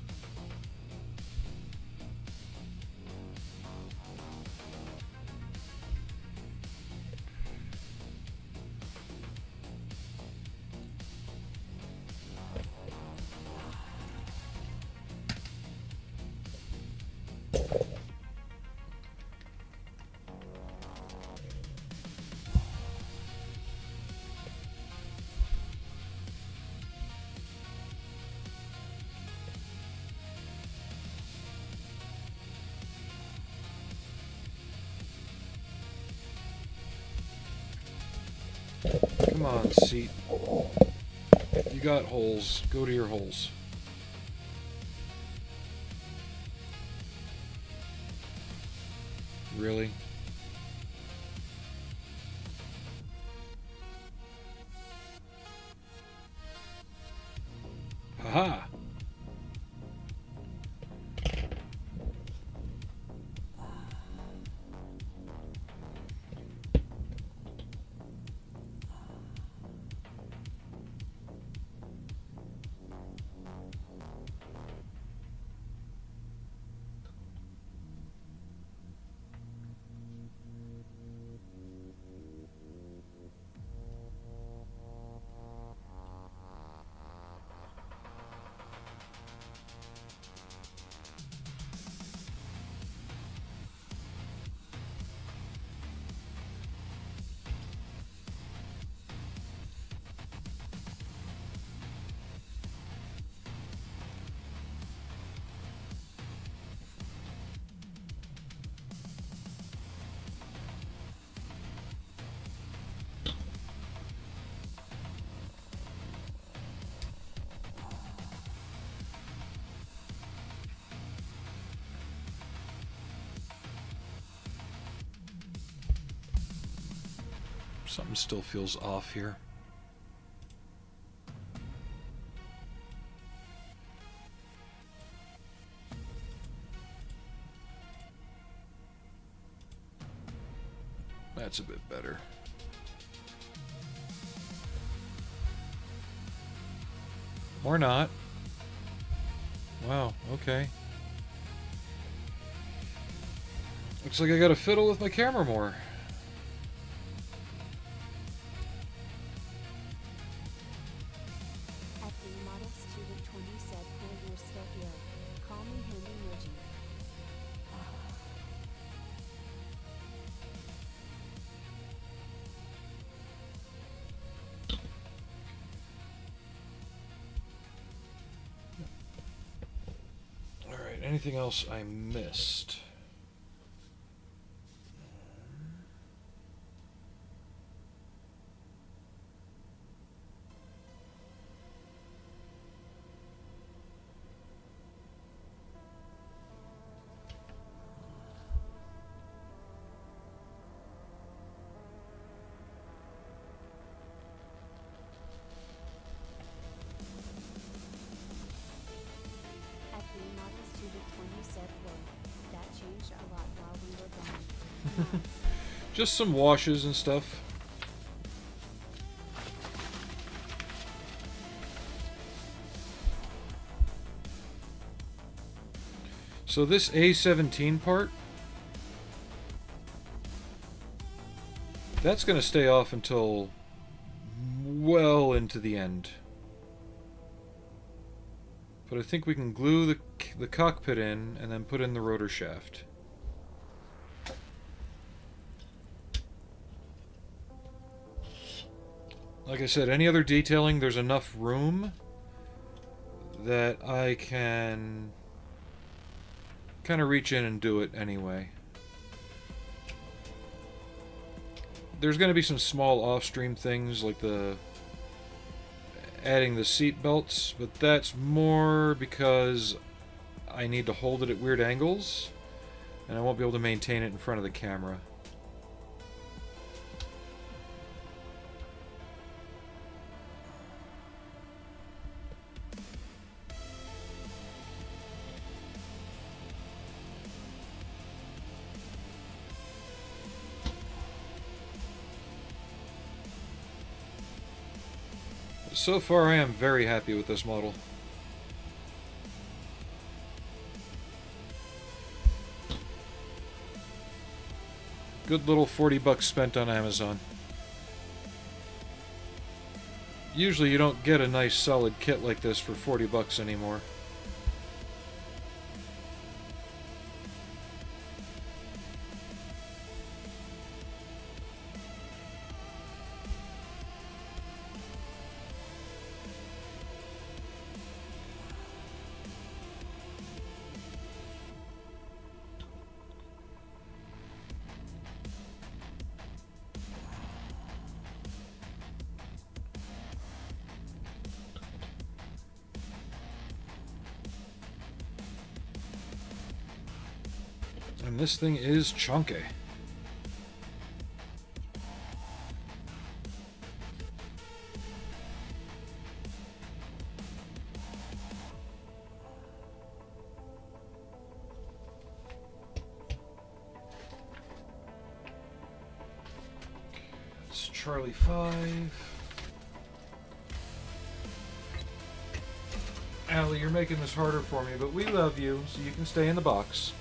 Come on, seat. You got holes. Go to your holes. Really? Haha! Something still feels off here. That's a bit better. Or not. Wow, okay. Looks like I gotta fiddle with my camera more. anything else I missed? At the models to the 20 said work, that changed a lot while we were gone. Just some washes and stuff. So this A17 part, that's going to stay off until well into the end. But I think we can glue the cockpit in and then put in the rotor shaft. Like I said, any other detailing, there's enough room that I can kind of reach in and do it anyway. There's going to be some small off-stream things like adding the seat belts, but that's more because I need to hold it at weird angles and I won't be able to maintain it in front of the camera. So far, I am very happy with this model. Good little 40 bucks spent on Amazon. Usually you don't get a nice solid kit like this for 40 bucks anymore. And this thing is chunky. It's Charlie 5. Allie, you're making this harder for me, but we love you, so you can stay in the box.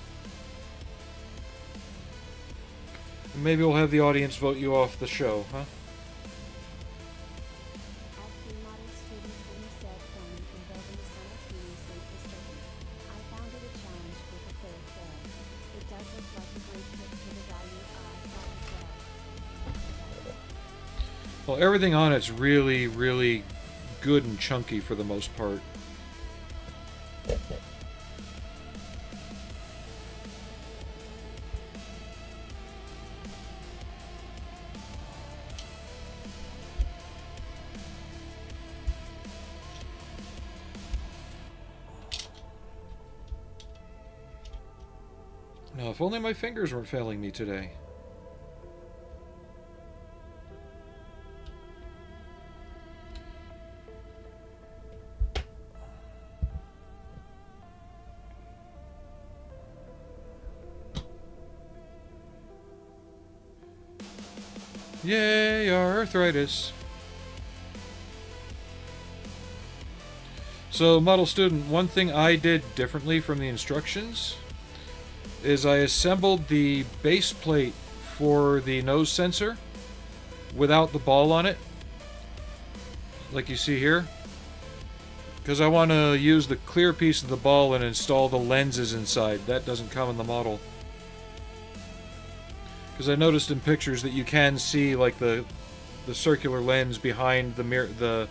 Maybe we'll have the audience vote you off the show, huh? At the models to the 20 said filming and building simultaneously is tricky. I found it a challenge with the third fail. It does look like a great fit for the value I thought as well. Well, everything on it's really, really good and chunky for the most part. Now, if only my fingers weren't failing me today. Yay, arthritis. So, model student, one thing I did differently from the instructions is I assembled the base plate for the nose sensor without the ball on it, like you see here, because I want to use the clear piece of the ball and install the lenses inside. That doesn't come in the model. Because I noticed in pictures that you can see like the circular lens behind the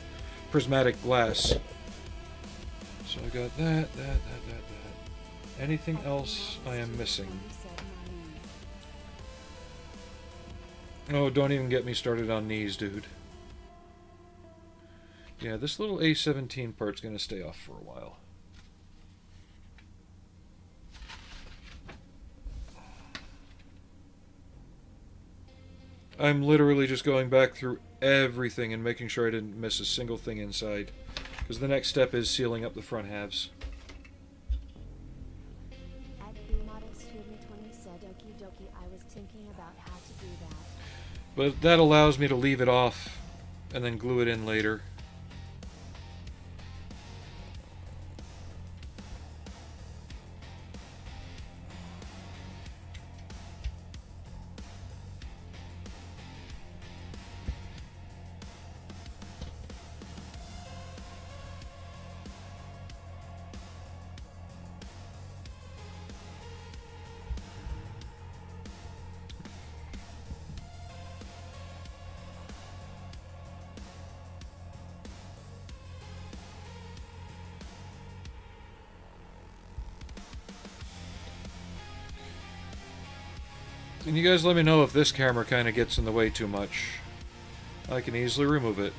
prismatic glass. So I got that. Anything else I am missing? Oh, don't even get me started on knees, dude. Yeah, this little A17 part's gonna stay off for a while. I'm literally just going back through everything and making sure I didn't miss a single thing inside. Because the next step is sealing up the front halves. At B-Model Student 20 said, okie dokie, I was thinking about how to do that. But that allows me to leave it off and then glue it in later. And you guys let me know if this camera kind of gets in the way too much. I can easily remove it.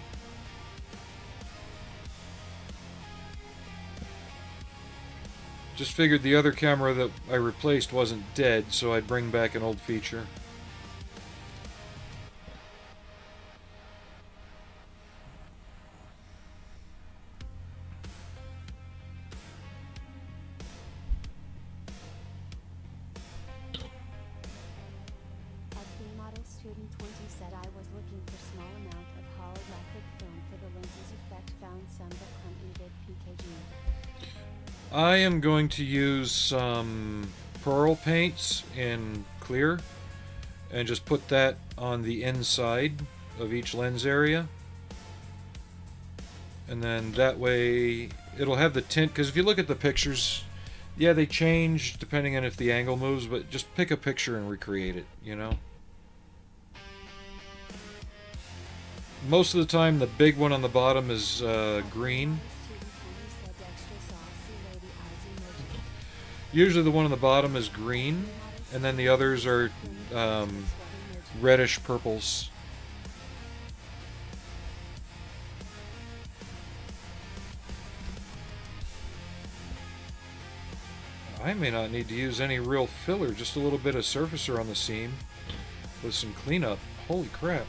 Just figured the other camera that I replaced wasn't dead, so I'd bring back an old feature. Student 20 said, I was looking for small amount of holographic film for the lenses effect, found some but couldn't get PKG. I am going to use some pearl paints in clear and just put that on the inside of each lens area. And then that way it'll have the tint, because if you look at the pictures, yeah, they change depending on if the angle moves, but just pick a picture and recreate it, you know? Most of the time, the big one on the bottom is green. Usually the one on the bottom is green, and then the others are reddish purples. I may not need to use any real filler, just a little bit of surfacer on the seam with some cleanup. Holy crap.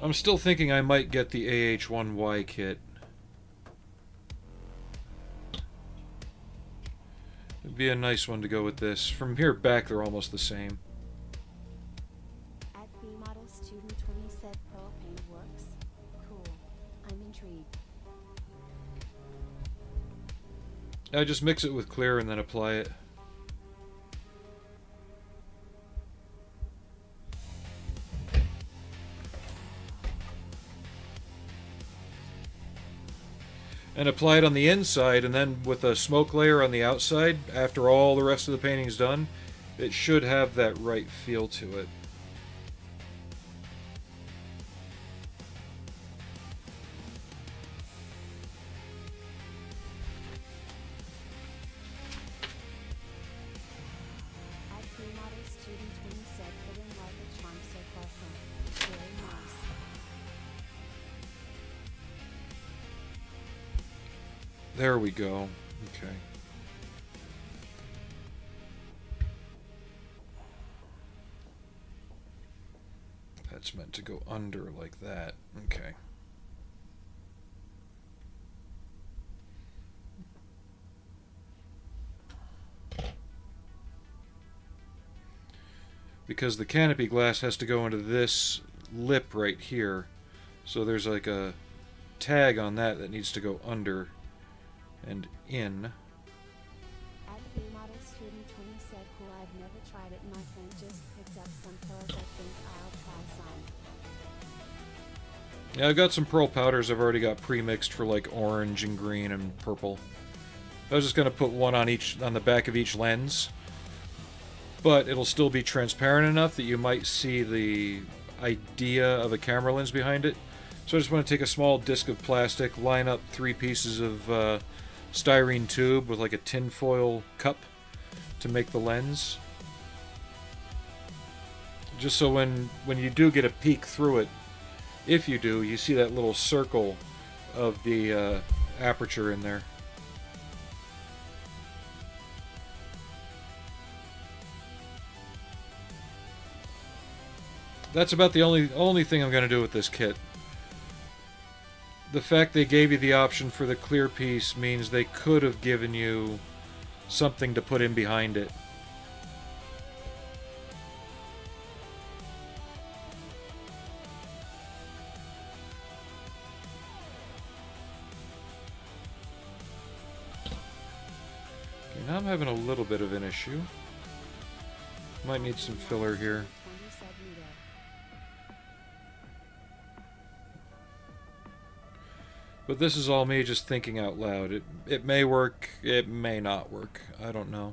I'm still thinking I might get the AH1Y kit. It'd be a nice one to go with this. From here back, they're almost the same. At B-Model Student 20 said pearl paint works. Cool. I'm intrigued. I just mix it with clear and then apply it. And apply it on the inside, and then with a smoke layer on the outside, after all the rest of the painting's done, it should have that right feel to it. At B-Model Student 20 said, put in like a charm so far from. Very nice. There we go. Okay. That's meant to go under like that. Okay. Because the canopy glass has to go into this lip right here. So there's like a tag on that that needs to go under and in. At B-Model Student 20 said, cool, I've never tried it, my friend just Yeah, I've got some pearl powders I've already got pre-mixed for like orange and green and purple. I was just going to put one on the back of each lens, but it'll still be transparent enough that you might see the idea of a camera lens behind it. So I just want to take a small disc of plastic, line up 3 pieces of styrene tube with like a tinfoil cup to make the lens. Just so when you do get a peek through it, if you do, you see that little circle of the aperture in there. That's about the only thing I'm going to do with this kit. The fact they gave you the option for the clear piece means they could have given you something to put in behind it. Okay, now I'm having a little bit of an issue. Might need some filler here. But this is all me just thinking out loud. It may work, it may not work. I don't know.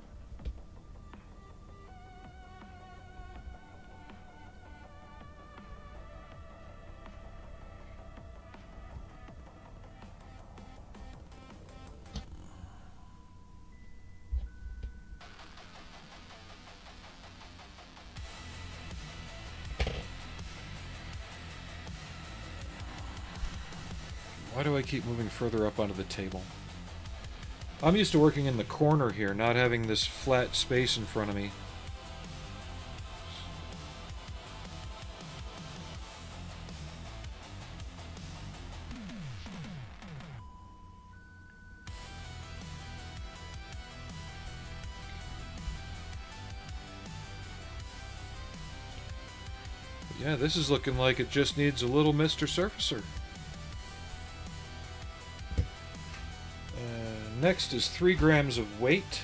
Why do I keep moving further up onto the table? I'm used to working in the corner here, not having this flat space in front of me. Yeah, this is looking like it just needs a little Mr. Surfacer. Next is 3 grams of weight.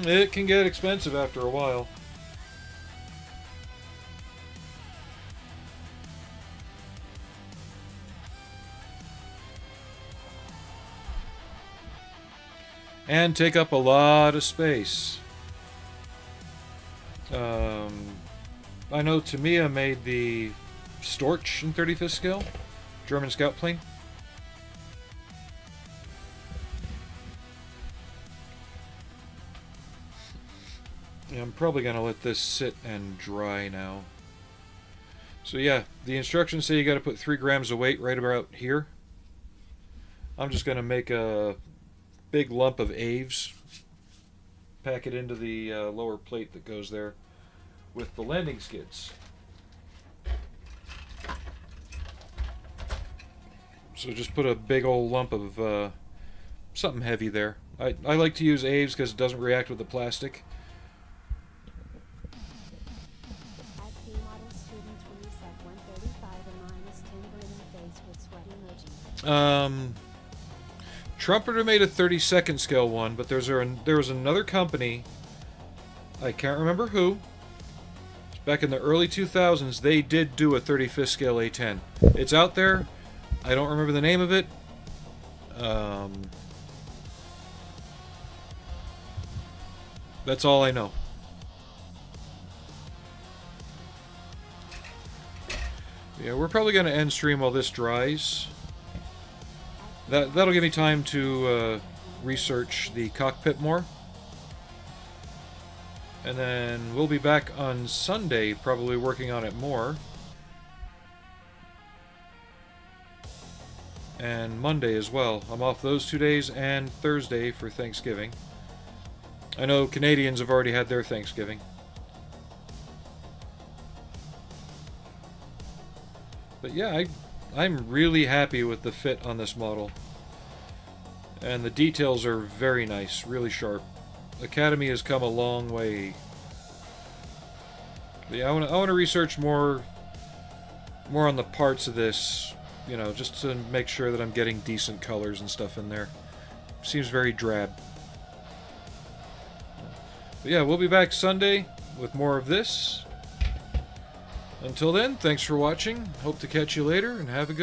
It can get expensive after a while. And take up a lot of space. I know Tamiya made the Storch in 35th scale, German scout plane. Yeah, I'm probably going to let this sit and dry now. So yeah, the instructions say you got to put 3 grams of weight right about here. I'm just going to make a big lump of AH1Z, pack it into the lower plate that goes there with the landing skids. So just put a big old lump of something heavy there. I like to use AH1Z because it doesn't react with the plastic. Trumpeter made a 32nd scale one, but there was another company, I can't remember who, back in the early 2000s, they did do a 35th scale A10. It's out there. I don't remember the name of it. That's all I know. Yeah, we're probably going to end stream while this dries. That'll give me time to research the cockpit more. And then we'll be back on Sunday, probably working on it more. And Monday as well. I'm off those 2 days and Thursday for Thanksgiving. I know Canadians have already had their Thanksgiving. But yeah, I'm really happy with the fit on this model. And the details are very nice, really sharp. Academy has come a long way. But yeah, I want to research more on the parts of this you know, just to make sure that I'm getting decent colors and stuff in there. Seems very drab. But yeah, we'll be back Sunday with more of this. Until then, thanks for watching. Hope to catch you later, and have a good